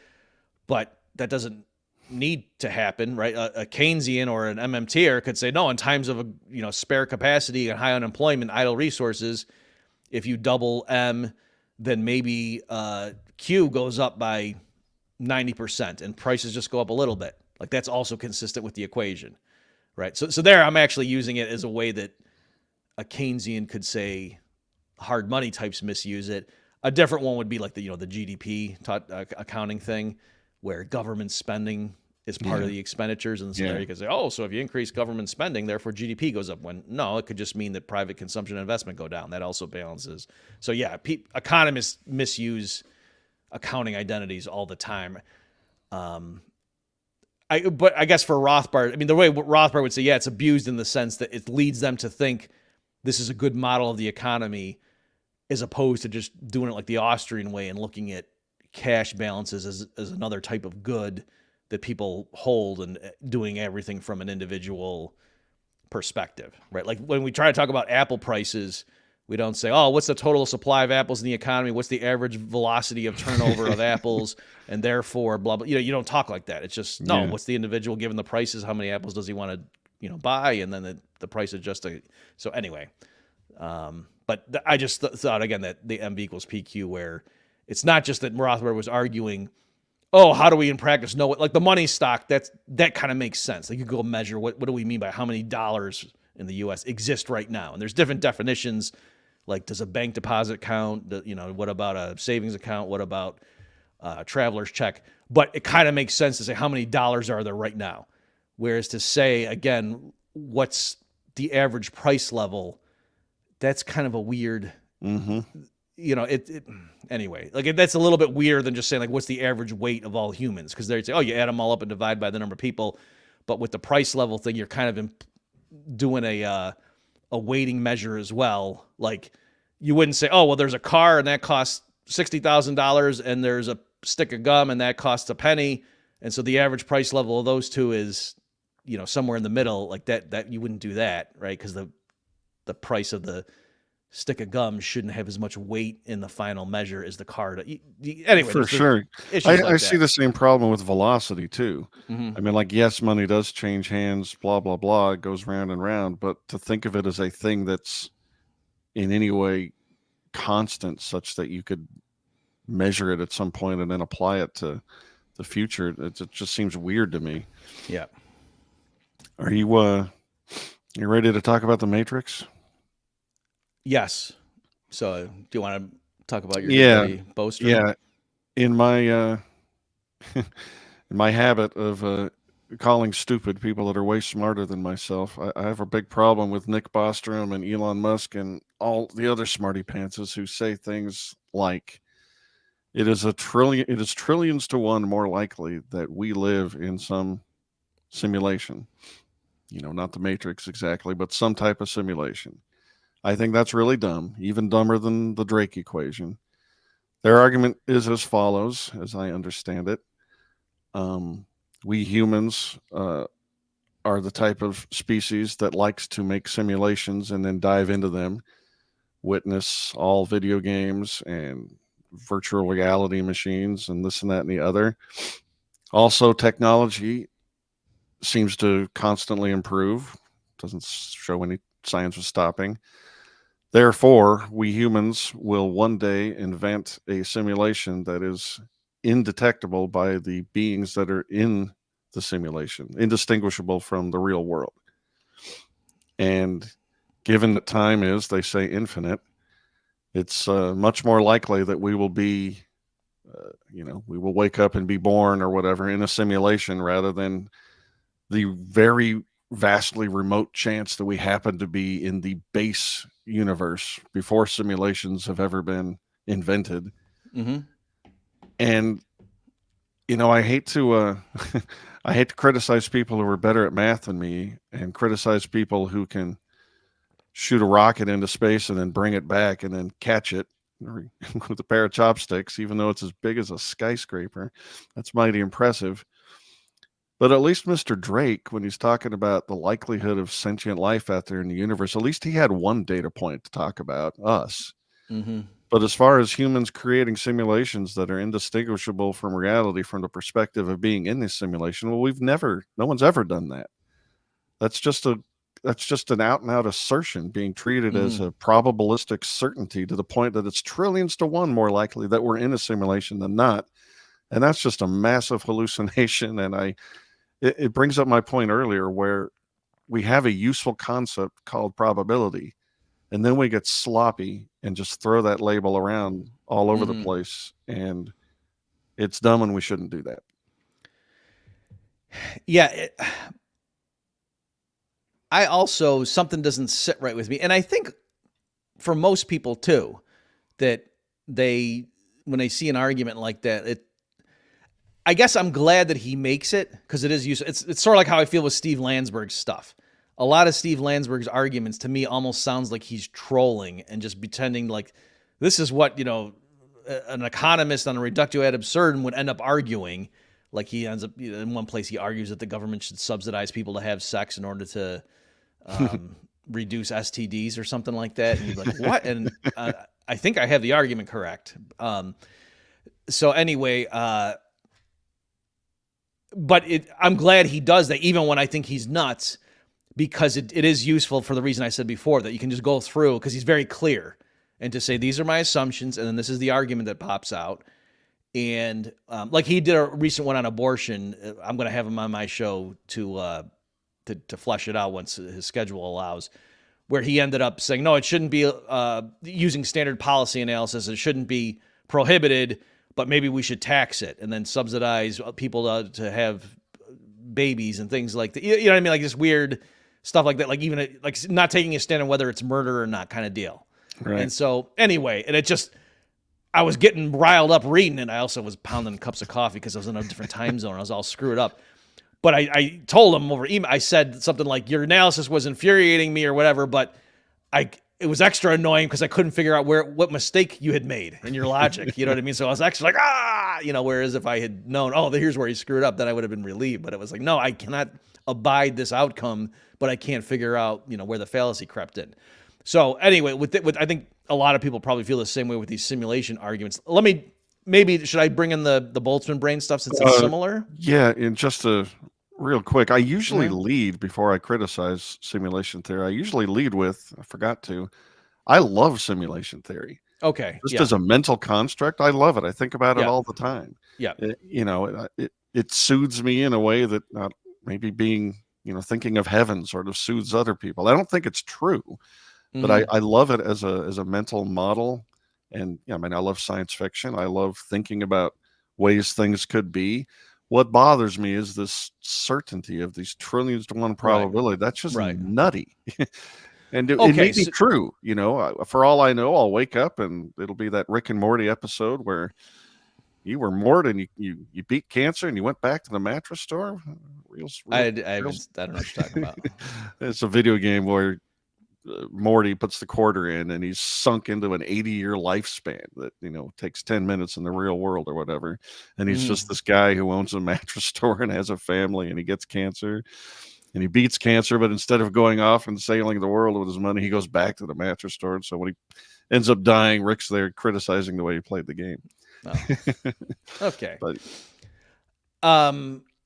But that doesn't need to happen, right? A Keynesian or an MMTer could say, no, in times of spare capacity and high unemployment, idle resources, if you double M, then maybe Q goes up by 90% and prices just go up a little bit. Like that's also consistent with the equation, right? So there I'm actually using it as a way that a Keynesian could say hard money types misuse it. A different one would be like the GDP accounting thing, where government spending is part of the expenditures. And so there you can say, so if you increase government spending, therefore GDP goes up. When no, it could just mean that private consumption and investment go down. That also balances. So yeah, economists misuse accounting identities all the time. But I guess for Rothbard, I mean, the way Rothbard would say, it's abused in the sense that it leads them to think this is a good model of the economy, as opposed to just doing it like the Austrian way and looking at cash balances as another type of good that people hold and doing everything from an individual perspective, right? Like when we try to talk about apple prices, we don't say, what's the total supply of apples in the economy? What's the average velocity of turnover of apples? And therefore, blah, blah. You don't talk like that. It's just, what's the individual given the prices? How many apples does he want to, buy? And then the price is just so anyway. But I just thought, again, that the MV equals PQ, where it's not just that Rothbard was arguing, how do we in practice know what, like the money stock, that kind of makes sense. Like you go measure what do we mean by how many dollars in the U.S. exist right now? And there's different definitions. Like, does a bank deposit count? What about a savings account? What about a traveler's check? But it kind of makes sense to say how many dollars are there right now. Whereas to say, again, what's the average price level, that's kind of a weird, anyway, like that's a little bit weirder than just saying like, what's the average weight of all humans? Because they'd say, you add them all up and divide by the number of people. But with the price level thing, you're kind of doing a weighting measure as well. Like you wouldn't say, there's a car and that costs $60,000 and there's a stick of gum and that costs a penny. And so the average price level of those two is, somewhere in the middle like that you wouldn't do that, right? Because the price of the stick of gum shouldn't have as much weight in the final measure as the card. Anyway, For there's sure. issues like I that. see the same problem with velocity too. Mhm. I mean, like, yes, money does change hands, blah, blah, blah. It goes round and round. But to think of it as a thing that's in any way constant, such that you could measure it at some point and then apply it to the future, it just seems weird to me. Yeah. Are you ready to talk about the Matrix? Yes. So, do you want to talk about your Yeah. good buddy Bostrom? Yeah. In my in my habit of calling stupid people that are way smarter than myself, I have a big problem with Nick Bostrom and Elon Musk and all the other smarty pantses who say things like it is trillions to one more likely that we live in some simulation. Not the Matrix exactly, but some type of simulation. I think that's really dumb, even dumber than the Drake equation. Their argument is as follows, as I understand it. We humans are the type of species that likes to make simulations and then dive into them, witness all video games and virtual reality machines and this and that and the other. Also, technology seems to constantly improve, doesn't show any signs of stopping. Therefore, we humans will one day invent a simulation that is indetectable by the beings that are in the simulation, indistinguishable from the real world. And given that time is, they say, infinite, it's much more likely that we will be, we will wake up and be born or whatever in a simulation rather than the very vastly remote chance that we happen to be in the base universe before simulations have ever been invented. Mm-hmm. And I hate to I hate to criticize people who are better at math than me and criticize people who can shoot a rocket into space and then bring it back and then catch it with a pair of chopsticks, even though it's as big as a skyscraper. That's mighty impressive. But at least Mr. Drake, when he's talking about the likelihood of sentient life out there in the universe, at least he had one data point to talk about, us. Mm-hmm. But as far as humans creating simulations that are indistinguishable from reality from the perspective of being in this simulation, well, no one's ever done that. That's just an out and out assertion being treated as a probabilistic certainty to the point that it's trillions to one more likely that we're in a simulation than not. And that's just a massive hallucination. And it brings up my point earlier where we have a useful concept called probability, and then we get sloppy and just throw that label around all over the place. And it's dumb and we shouldn't do that. Yeah. I also, something doesn't sit right with me. And I think for most people too, that when they see an argument like that, I guess I'm glad that he makes it because it is useful. It's sort of like how I feel with Steve Landsberg's stuff. A lot of Steve Landsberg's arguments to me almost sounds like he's trolling and just pretending like this is what, an economist on a reductio ad absurdum would end up arguing. Like he ends up in one place, he argues that the government should subsidize people to have sex in order to reduce STDs or something like that. And he's like, what? And I think I have the argument correct. So anyway, but I'm glad he does that, even when I think he's nuts, because it is useful for the reason I said before, that you can just go through, because he's very clear, and to say, these are my assumptions, and then this is the argument that pops out. And like he did a recent one on abortion. I'm going to have him on my show to flesh it out once his schedule allows, where he ended up saying, no, it shouldn't be using standard policy analysis. It shouldn't be prohibited, but maybe we should tax it and then subsidize people to have babies and things like that. You know what I mean? Like this weird stuff like that, like even like not taking a stand on whether it's murder or not kind of deal. Right. And so anyway, and I was getting riled up reading it. I also was pounding cups of coffee because I was in a different time zone. I was all screwed up. But I told him over email, I said something like, your analysis was infuriating me or whatever, but it was extra annoying because I couldn't figure out what mistake you had made in your logic. You know what I mean? So I was actually like, whereas if I had known, here's where he screwed up, then I would have been relieved. But it was like, no, I cannot abide this outcome, but I can't figure out, where the fallacy crept in. So anyway, I think a lot of people probably feel the same way with these simulation arguments. Should I bring in the Boltzmann brain stuff since it's similar? Yeah, and just real quick, I usually lead before I criticize simulation theory. I usually lead with, I forgot to, I love simulation theory. Okay. Just as a mental construct, I love it. I think about it all the time. Yeah. It soothes me in a way that maybe being, thinking of heaven sort of soothes other people. I don't think it's true, but I love it as a mental model. And I love science fiction. I love thinking about ways things could be. What bothers me is this certainty of these trillions to one probability. Right. That's just nutty. And it may be true, for all I know, I'll wake up and it'll be that Rick and Morty episode where you were Mort and you beat cancer and you went back to the mattress store. I don't know what you're talking about. It's a video game where Morty puts the quarter in and he's sunk into an 80-year lifespan that takes 10 minutes in the real world or whatever, and he's just this guy who owns a mattress store and has a family, and he gets cancer and he beats cancer, but instead of going off and sailing the world with his money, he goes back to the mattress store. And so when he ends up dying, Rick's there criticizing the way he played the game. Okay. But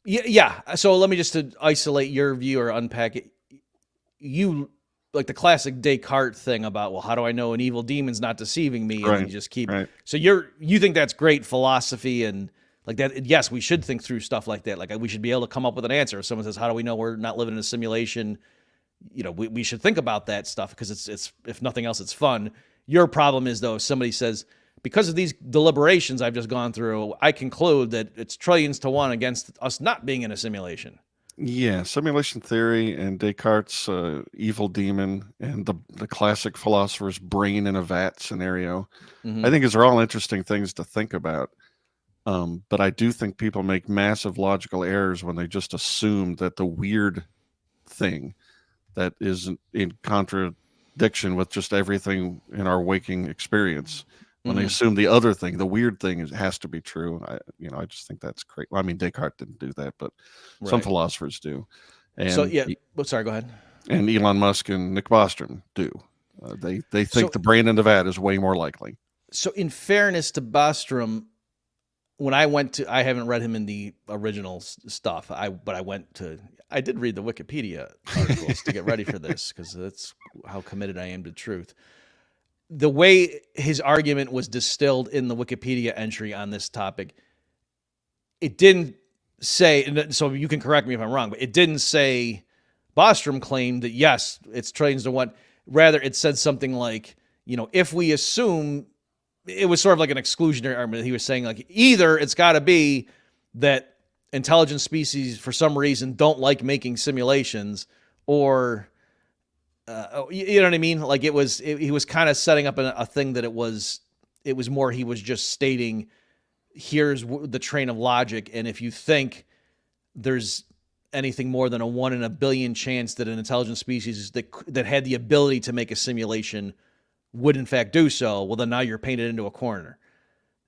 yeah, so let me just to isolate your view or unpack it. You like the classic Descartes thing about, well, how do I know an evil demon's not deceiving me? And you just keep. Right. So you think that's great philosophy and like that. Yes, we should think through stuff like that. Like we should be able to come up with an answer. If someone says, how do we know we're not living in a simulation? We should think about that stuff because it's if nothing else, it's fun. Your problem is though, if somebody says, because of these deliberations I've just gone through, I conclude that it's trillions to one against us not being in a simulation. Yeah, simulation theory and Descartes' evil demon and the classic philosopher's brain in a vat scenario, I think these are all interesting things to think about. But I do think people make massive logical errors when they just assume that the weird thing that is in contradiction with just everything in our waking experience, when they assume the other thing, the weird thing has to be true. I just think that's great. Well, Descartes didn't do that, but some philosophers do. And so sorry, go ahead. And Elon Musk and Nick Bostrom do. They think the brain in the vat is way more likely. So in fairness to Bostrom, when I haven't read him in the original stuff. I did read the Wikipedia articles to get ready for this because that's how committed I am to truth. The way his argument was distilled in the Wikipedia entry on this topic, it didn't say, and so you can correct me if I'm wrong, but it didn't say Bostrom claimed that, yes, it's trillions to one. Rather, it said something like, if we assume, it was sort of like an exclusionary argument. He was saying, like, either it's got to be that intelligent species, for some reason, don't like making simulations, or... you know what I mean? Like he was kind of setting up a thing that it was more, he was just stating, here's the train of logic. And if you think there's anything more than a 1 in a billion chance that an intelligent species that had the ability to make a simulation would in fact do so, well, then now you're painted into a corner.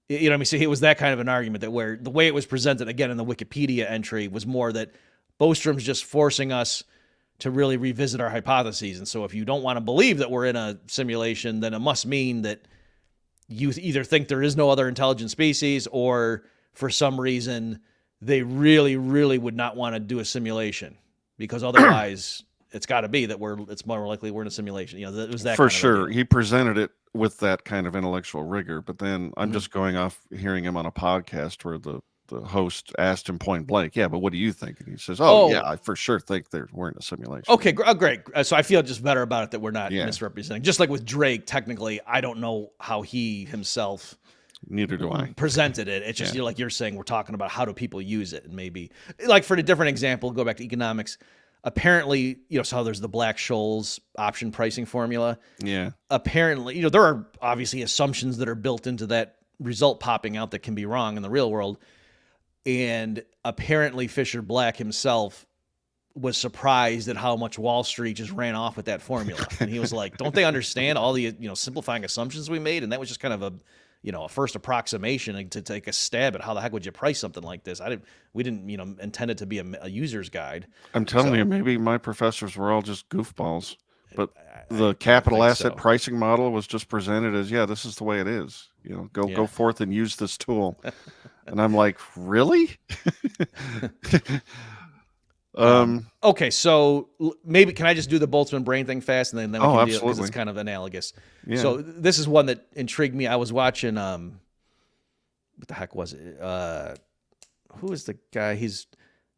You know what I mean? So it was that kind of an argument that where the way it was presented again in the Wikipedia entry was more that Bostrom's just forcing us to really revisit our hypotheses. And so if you don't want to believe that we're in a simulation, then it must mean that you either think there is no other intelligent species, or for some reason they really, really would not want to do a simulation, because otherwise it's got to be that it's more likely we're in a simulation. It was that for sure. He presented it with that kind of intellectual rigor, but then I'm just going off hearing him on a podcast where the host asked him point blank, yeah, but what do you think? And he says, yeah, I for sure think we're in a simulation. Okay, great. So I feel just better about it that we're not misrepresenting. Just like with Drake, technically, I don't know how he himself neither do I presented it. It's just like you're saying, we're talking about how do people use it, and maybe like for a different example, go back to economics. Apparently, so there's the Black-Scholes option pricing formula. Yeah. Apparently, there are obviously assumptions that are built into that result popping out that can be wrong in the real world. And apparently Fisher Black himself was surprised at how much Wall Street just ran off with that formula. And he was like, don't they understand all the, simplifying assumptions we made? And that was just kind of a first approximation to take a stab at how the heck would you price something like this? We didn't intend it to be a user's guide. I'm telling you, maybe my professors were all just goofballs, but the capital asset pricing model was just presented as, this is the way it is. Go forth and use this tool. And I'm like, really? Okay, so maybe can I just do the Boltzmann brain thing fast, and then we can deal, because it's kind of analogous. Yeah. So this is one that intrigued me. I was watching what the heck was it? Who is the guy? He's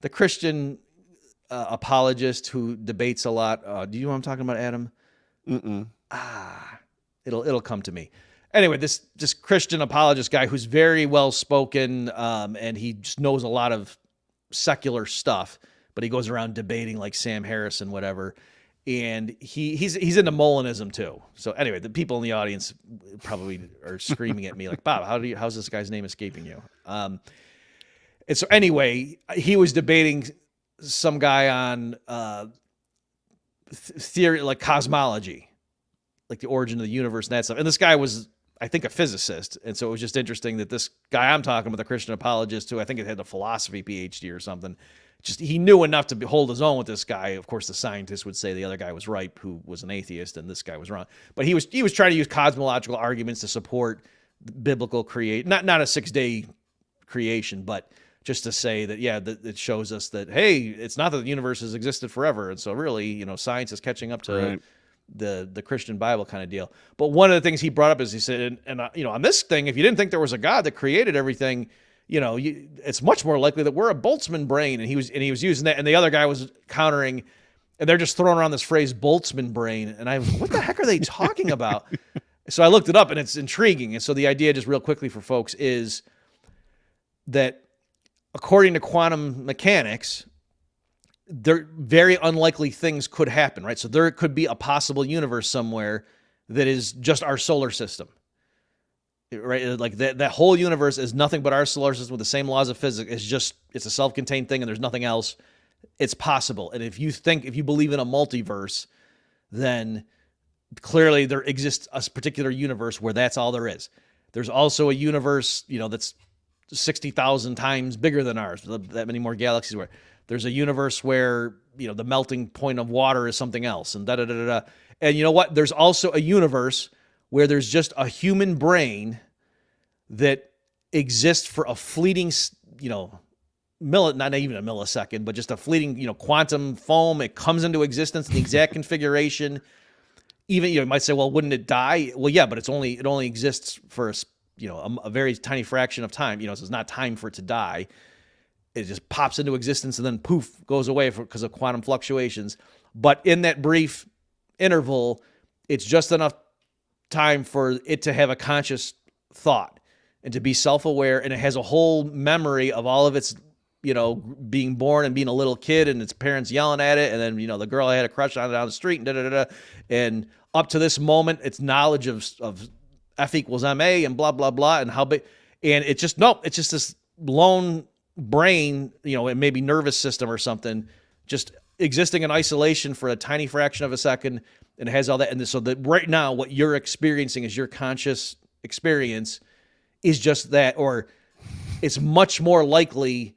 the Christian apologist who debates a lot. Do you know what I'm talking about, Adam? Mm-mm. It'll come to me. Anyway, this Christian apologist guy who's very well spoken, and he just knows a lot of secular stuff. But he goes around debating like Sam Harris and whatever, and he's into Molinism too. So anyway, the people in the audience probably are screaming at me like, Bob, how's this guy's name escaping you? And so anyway, he was debating some guy on theory like cosmology, like the origin of the universe and that stuff. And this guy was, I think, a physicist, and so it was just interesting that this guy I'm talking about, the Christian apologist, who I think had a philosophy PhD or something. Just he knew enough to hold his own with this guy. Of course, the scientist would say the other guy was right, who was an atheist, and this guy was wrong. But he was trying to use cosmological arguments to support biblical not a 6-day creation, but just to say that that it shows us that hey, it's not that the universe has existed forever, and so really, science is catching up to the Christian Bible kind of deal. But one of the things he brought up is he said, and on this thing, if you didn't think there was a God that created everything, it's much more likely that we're a Boltzmann brain. And he was using that, and the other guy was countering, and they're just throwing around this phrase Boltzmann brain. And I was, what the heck are they talking about? So I looked it up, and it's intriguing. And so the idea, just real quickly for folks, is that according to quantum mechanics, there very unlikely things could happen, right? So there could be a possible universe somewhere that is just our solar system. Right, like that whole universe is nothing but our solar system with the same laws of physics. It's a self-contained thing, and there's nothing else. It's possible. And if you believe in a multiverse, then clearly there exists a particular universe where that's all there is. There's also a universe, that's 60,000 times bigger than ours. That many more galaxies. Where there's a universe where the melting point of water is something else, and da da da da da. And you know what? There's also a universe where there's just a human brain that exists for a fleeting, not even a millisecond, but just a fleeting, quantum foam. It comes into existence in the exact configuration. Even, you might say, well, wouldn't it die? Well, yeah, but it only exists for a very tiny fraction of time. So it's not time for it to die. It just pops into existence and then poof, goes away because of quantum fluctuations. But in that brief interval, it's just enough time for it to have a conscious thought and to be self-aware, and it has a whole memory of all of its, being born and being a little kid and its parents yelling at it, and then, the girl I had a crush on down the street, and da-da-da-da, and up to this moment, its knowledge of F equals MA and blah, blah, blah, and how big, and it's just this lone brain, it may be nervous system or something, just existing in isolation for a tiny fraction of a second. And it has all that. And so that right now, what you're experiencing is your conscious experience is just that, or it's much more likely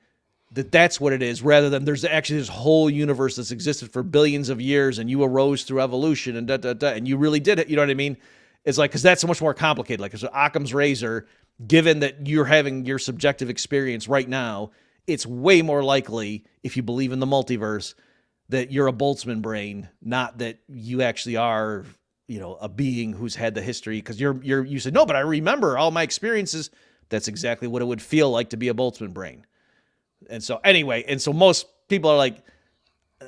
that that's what it is, rather than there's actually this whole universe that's existed for billions of years and you arose through evolution and and you really did it. You know what I mean? It's like, because that's so much more complicated. Like, it's Occam's razor, given that you're having your subjective experience right now, it's way more likely, if you believe in the multiverse, that you're a Boltzmann brain, not that you actually are, a being who's had the history. Because you said, no, but I remember all my experiences. That's exactly what it would feel like to be a Boltzmann brain. And so anyway, most people are like,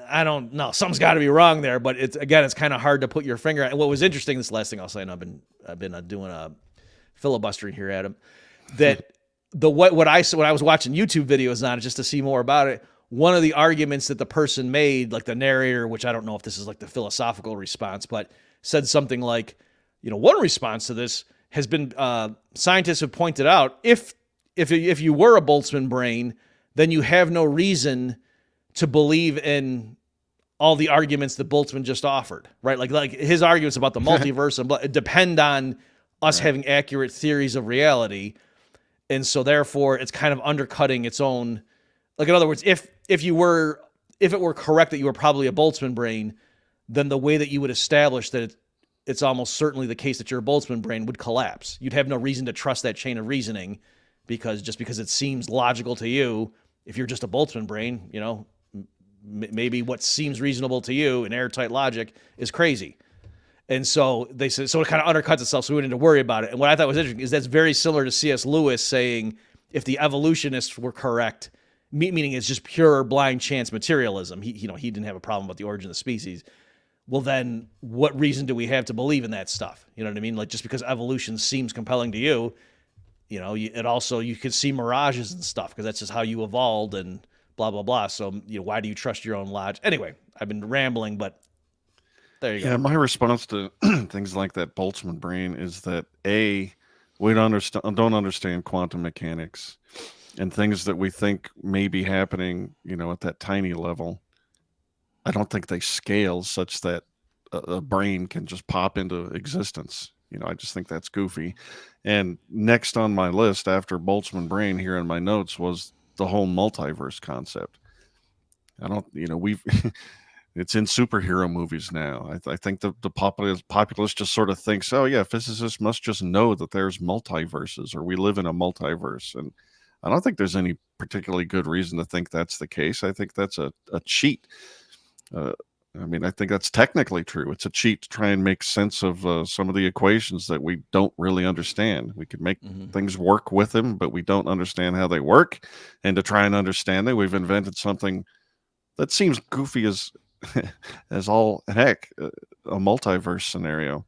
I don't know, something's got to be wrong there. But it's kind of hard to put your finger on. And what was interesting, this last thing I'll say, and I've been doing a filibustering here, Adam, that when I was watching YouTube videos on it just to see more about it, one of the arguments that the person made, like the narrator, which I don't know if this is like the philosophical response, but said something like, one response to this has been, scientists have pointed out, if you were a Boltzmann brain, then you have no reason to believe in all the arguments that Boltzmann just offered, right? Like his arguments about the multiverse and depend on us having accurate theories of reality. And so therefore it's kind of undercutting its own, like, in other words, if it were correct that you were probably a Boltzmann brain, then the way that you would establish that it's almost certainly the case that you're a Boltzmann brain would collapse. You'd have no reason to trust that chain of reasoning because it seems logical to you, if you're just a Boltzmann brain, you know, maybe what seems reasonable to you in airtight logic is crazy. And so they said, so it kind of undercuts itself, so we didn't need to worry about it. And what I thought was interesting is that's very similar to C.S. Lewis saying, if the evolutionists were correct, meaning it's just pure blind chance materialism. He didn't have a problem with the origin of the species. Well, then what reason do we have to believe in that stuff? You know what I mean? Like, just because evolution seems compelling to you, you know, it also, you could see mirages and stuff because that's just how you evolved and blah, blah, blah. So, you know, why do you trust your own logic? Anyway, I've been rambling, but there you go. Yeah, my response to things like that Boltzmann brain is that we don't understand quantum mechanics, and things that we think may be happening, you know, at that tiny level. I don't think they scale such that a brain can just pop into existence. You know, I just think that's goofy. And next on my list after Boltzmann brain here in my notes was the whole multiverse concept. I don't, you know, it's in superhero movies now. I think the populace just sort of thinks, oh yeah, physicists must just know that there's multiverses or we live in a multiverse. And I don't think there's any particularly good reason to think that's the case. I think that's a cheat. I mean, I think that's technically true. It's a cheat to try and make sense of some of the equations that we don't really understand. We could make things work with them, but we don't understand how they work. And to try and understand them, we've invented something that seems goofy as as all heck, a multiverse scenario.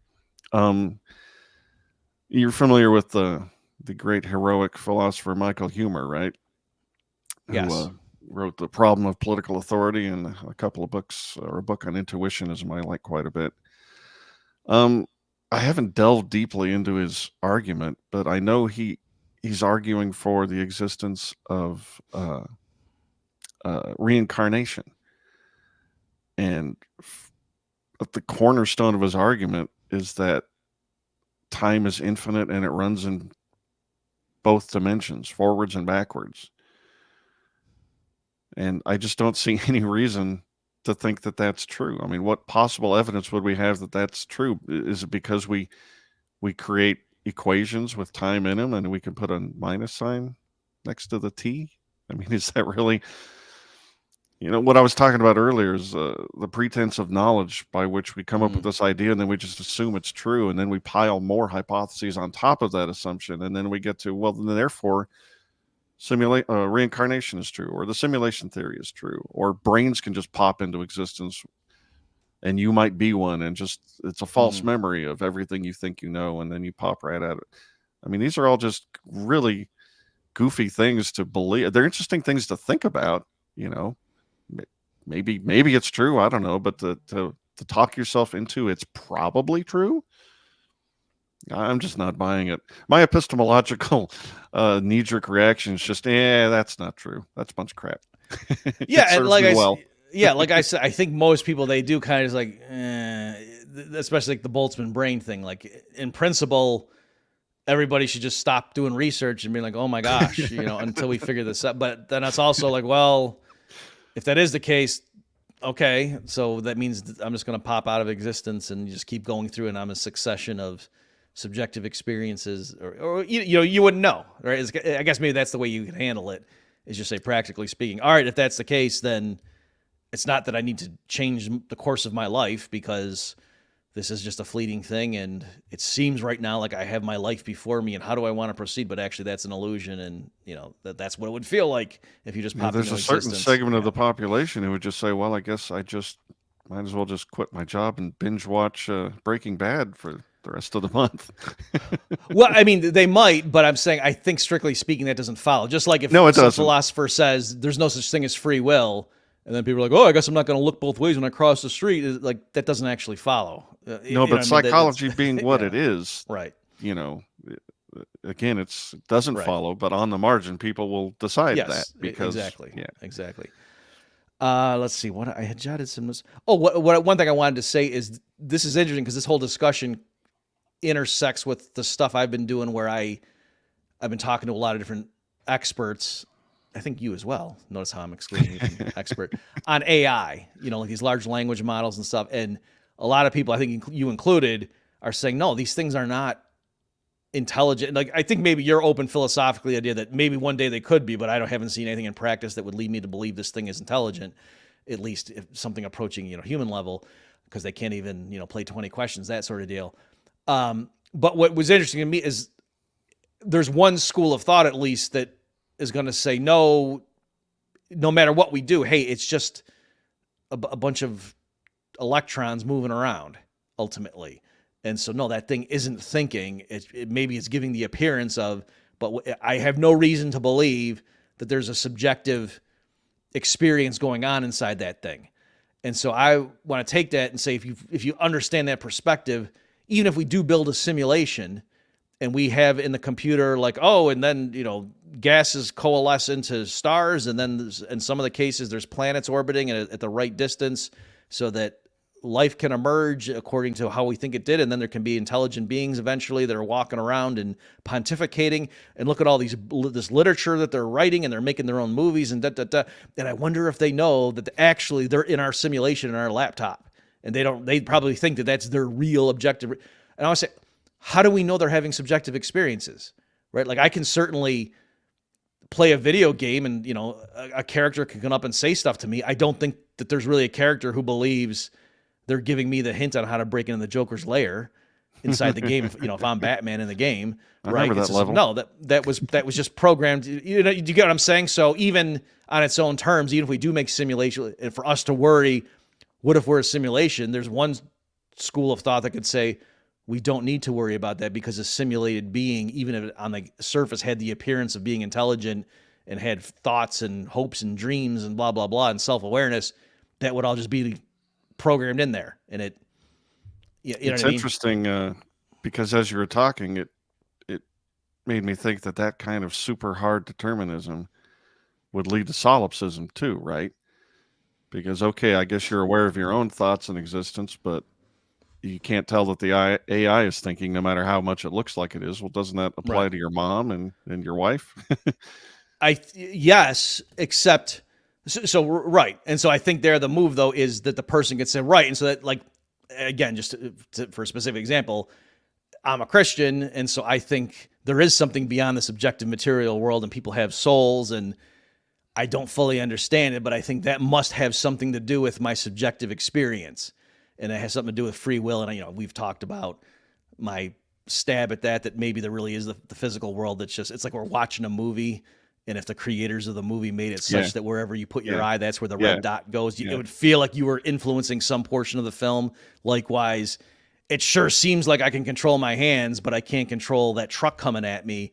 You're familiar with the great heroic philosopher Michael Huemer, right? Yes. Who wrote The Problem of Political Authority and a couple of books, or a book on intuitionism I like quite a bit. I haven't delved deeply into his argument, but I know he's arguing for the existence of reincarnation. And the cornerstone of his argument is that time is infinite and it runs in both dimensions, forwards and backwards. And I just don't see any reason to think that that's true. I mean, what possible evidence would we have that that's true? Is it because we create equations with time in them and we can put a minus sign next to the t? I mean, is that really... You know, what I was talking about earlier is the pretense of knowledge by which we come up with this idea, and then we just assume it's true, and then we pile more hypotheses on top of that assumption, and then we get to, well, then therefore, reincarnation is true, or the simulation theory is true, or brains can just pop into existence, and you might be one, and just it's a false memory of everything you think you know, and then you pop right at it. I mean, these are all just really goofy things to believe. They're interesting things to think about, you know. Maybe it's true. I don't know, but to talk yourself into it's probably true, I'm just not buying it. My epistemological knee-jerk reaction is just, that's not true. That's a bunch of crap. Yeah, and like I said, I think most people, they do kind of just like, especially like the Boltzmann brain thing. Like, in principle, everybody should just stop doing research and be like, oh my gosh, you know, until we figure this out. But then it's also like, well, if that is the case, okay, so that means I'm just going to pop out of existence and just keep going through, and I'm a succession of subjective experiences, or you know, you wouldn't know, right? I guess maybe that's the way you can handle it, is just say, practically speaking, all right, if that's the case, then it's not that I need to change the course of my life because this is just a fleeting thing, and it seems right now like I have my life before me, and how do I want to proceed? But actually, that's an illusion, and you know that's what it would feel like if you just pop into existence. There's a certain segment of the population who would just say, "Well, I guess I just might as well just quit my job and binge watch Breaking Bad for the rest of the month." Well, I mean, they might, but I'm saying I think strictly speaking, that doesn't follow. Just like if some philosopher says there's no such thing as free will, and then people are like, "Oh, I guess I'm not going to look both ways when I cross the street." Like, that doesn't actually follow. No, but psychology being what it is, right? You know, again, it doesn't follow, but on the margin, people will decide that because exactly. Let's see what I had jotted some. What one thing I wanted to say is this is interesting because this whole discussion intersects with the stuff I've been doing where I've been talking to a lot of different experts. I think you as well. Notice how I'm excluding you from expert on AI, like these large language models and stuff. And a lot of people, I think you included, are saying, no, these things are not intelligent. Like, I think maybe you're open philosophically the idea that maybe one day they could be, but haven't seen anything in practice that would lead me to believe this thing is intelligent, at least if something approaching, human level, because they can't even, play 20 questions, that sort of deal. But what was interesting to me is there's one school of thought, at least, that is going to say, no matter what we do, hey, it's just a bunch of electrons moving around ultimately. And so, no, that thing isn't thinking. Maybe it's giving the appearance of, but I have no reason to believe that there's a subjective experience going on inside that thing. And so I want to take that and say, if you understand that perspective, even if we do build a simulation and we have in the computer like, and then, gases coalesce into stars, and then in some of the cases there's planets orbiting at the right distance so that life can emerge according to how we think it did, and then there can be intelligent beings eventually that are walking around and pontificating, and look at all this literature that they're writing, and they're making their own movies and and I wonder if they know that actually they're in our simulation in our laptop, and they probably think that that's their real objective. And I would say, how do we know they're having subjective experiences, right? Like, I can certainly play a video game and, a character can come up and say stuff to me. I don't think that there's really a character who believes they're giving me the hint on how to break into the Joker's lair inside the game. If I'm Batman in the game, right? I remember that level. No, that was just programmed. You get what I'm saying? So even on its own terms, even if we do make simulation, and for us to worry, what if we're a simulation? There's one school of thought that could say we don't need to worry about that because a simulated being, even if it on the surface had the appearance of being intelligent and had thoughts and hopes and dreams and blah, blah, blah, and self-awareness, that would all just be programmed in there. And it's what I mean? Interesting because as you were talking, it made me think that kind of super hard determinism would lead to solipsism too, right? Because, okay, I guess you're aware of your own thoughts and existence, but you can't tell that the AI is thinking no matter how much it looks like it is. Well, doesn't that apply to your mom and your wife? Yes, except... So right. And so I think the move, though, is that the person could say, right. And so that, like, again, just for a specific example, I'm a Christian. And so I think there is something beyond this objective material world and people have souls, and I don't fully understand it, but I think that must have something to do with my subjective experience. And it has something to do with free will. And, we've talked about my stab at that maybe there really is the physical world. It's like we're watching a movie. And if the creators of the movie made it such that wherever you put your eye, that's where the red dot goes, it would feel like you were influencing some portion of the film. Likewise, it sure seems like I can control my hands, but I can't control that truck coming at me.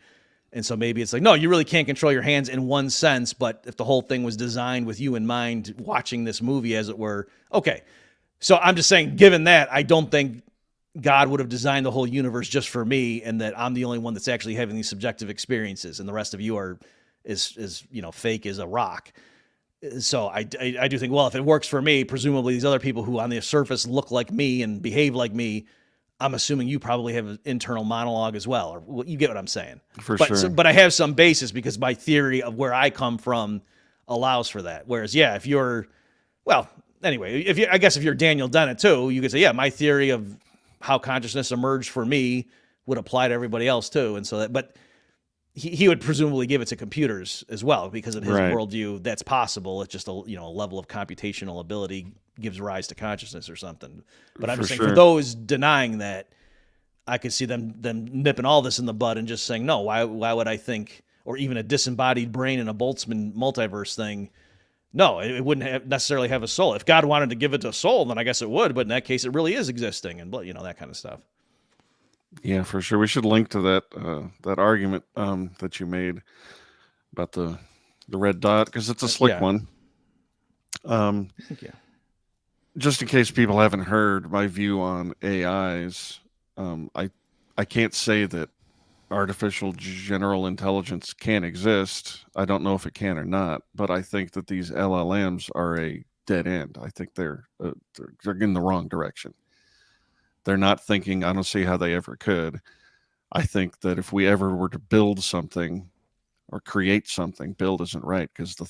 And so maybe it's like, no, you really can't control your hands in one sense, but if the whole thing was designed with you in mind, watching this movie, as it were, okay. So I'm just saying, given that, I don't think God would have designed the whole universe just for me, and that I'm the only one that's actually having these subjective experiences, and the rest of you are is fake as a rock. So I do think, well, if it works for me, presumably these other people who on the surface look like me and behave like me, I'm assuming you probably have an internal monologue as well, or you get what I'm saying. Sure. But I have some basis because my theory of where I come from allows for that. Whereas, if you're, anyway, I guess if you're Daniel Dennett too, you could say, my theory of how consciousness emerged for me would apply to everybody else too. And so that, but he would presumably give it to computers as well, because in his worldview, that's possible. It's just a level of computational ability gives rise to consciousness or something. But I'm just saying, for those denying that, I could see them nipping all this in the bud and just saying, no, why would I think, or even a disembodied brain in a Boltzmann multiverse thing? No, it wouldn't necessarily have a soul. If God wanted to give it a soul, then I guess it would. But in that case, it really is existing, and that kind of stuff. Yeah, for sure. We should link to that argument that you made about the red dot, because it's a slick one. Thank you. Just in case people haven't heard my view on AIs, I can't say that artificial general intelligence can exist. I don't know if it can or not, but I think that these LLMs are a dead end. I think they're in the wrong direction. They're not thinking. I don't see how they ever could. I think that if we ever were to build something or create something, build isn't right, because I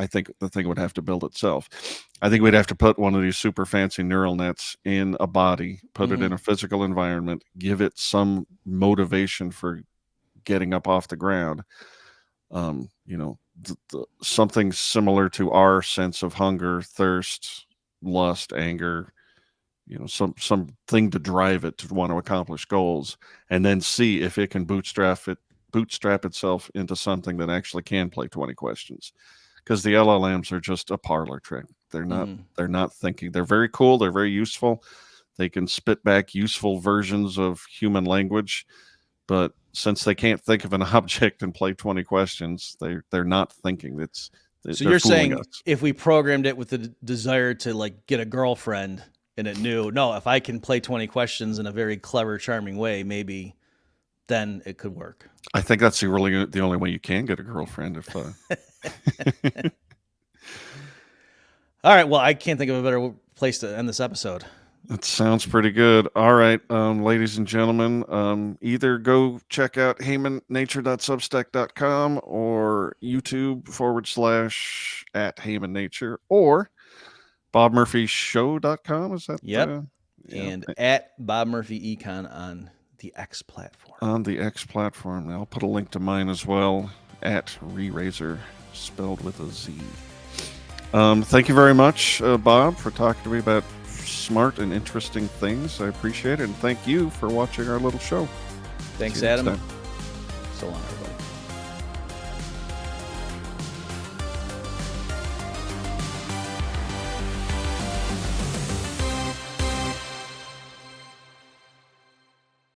think the thing would have to build itself. I think we'd have to put one of these super fancy neural nets in a body, put it in a physical environment, give it some motivation for getting up off the ground. Something similar to our sense of hunger, thirst, lust, anger, something to drive it to want to accomplish goals, and then see if it can bootstrap itself into something that actually can play 20 questions. Because the LLMs are just a parlor trick. They're not thinking. They're very cool. They're very useful. They can spit back useful versions of human language, but since they can't think of an object and play 20 questions, they're not thinking. So you're saying if we programmed it with the desire to like get a girlfriend, and it knew, no, if I can play 20 questions in a very clever, charming way, maybe then it could work. I think that's the only way you can get a girlfriend. All right. Well, I can't think of a better place to end this episode. That sounds pretty good. All right, ladies and gentlemen, either go check out heymannature.substack.com or YouTube /@heymannature or BobMurphyShow.com. Is that? Yep. And at Bob Murphy Econ on the X platform. On the X platform. I'll put a link to mine as well, at ReRaiser, spelled with a Z. Thank you very much, Bob, for talking to me about smart and interesting things. I appreciate it. And thank you for watching our little show. Thanks, Adam. So long, everybody.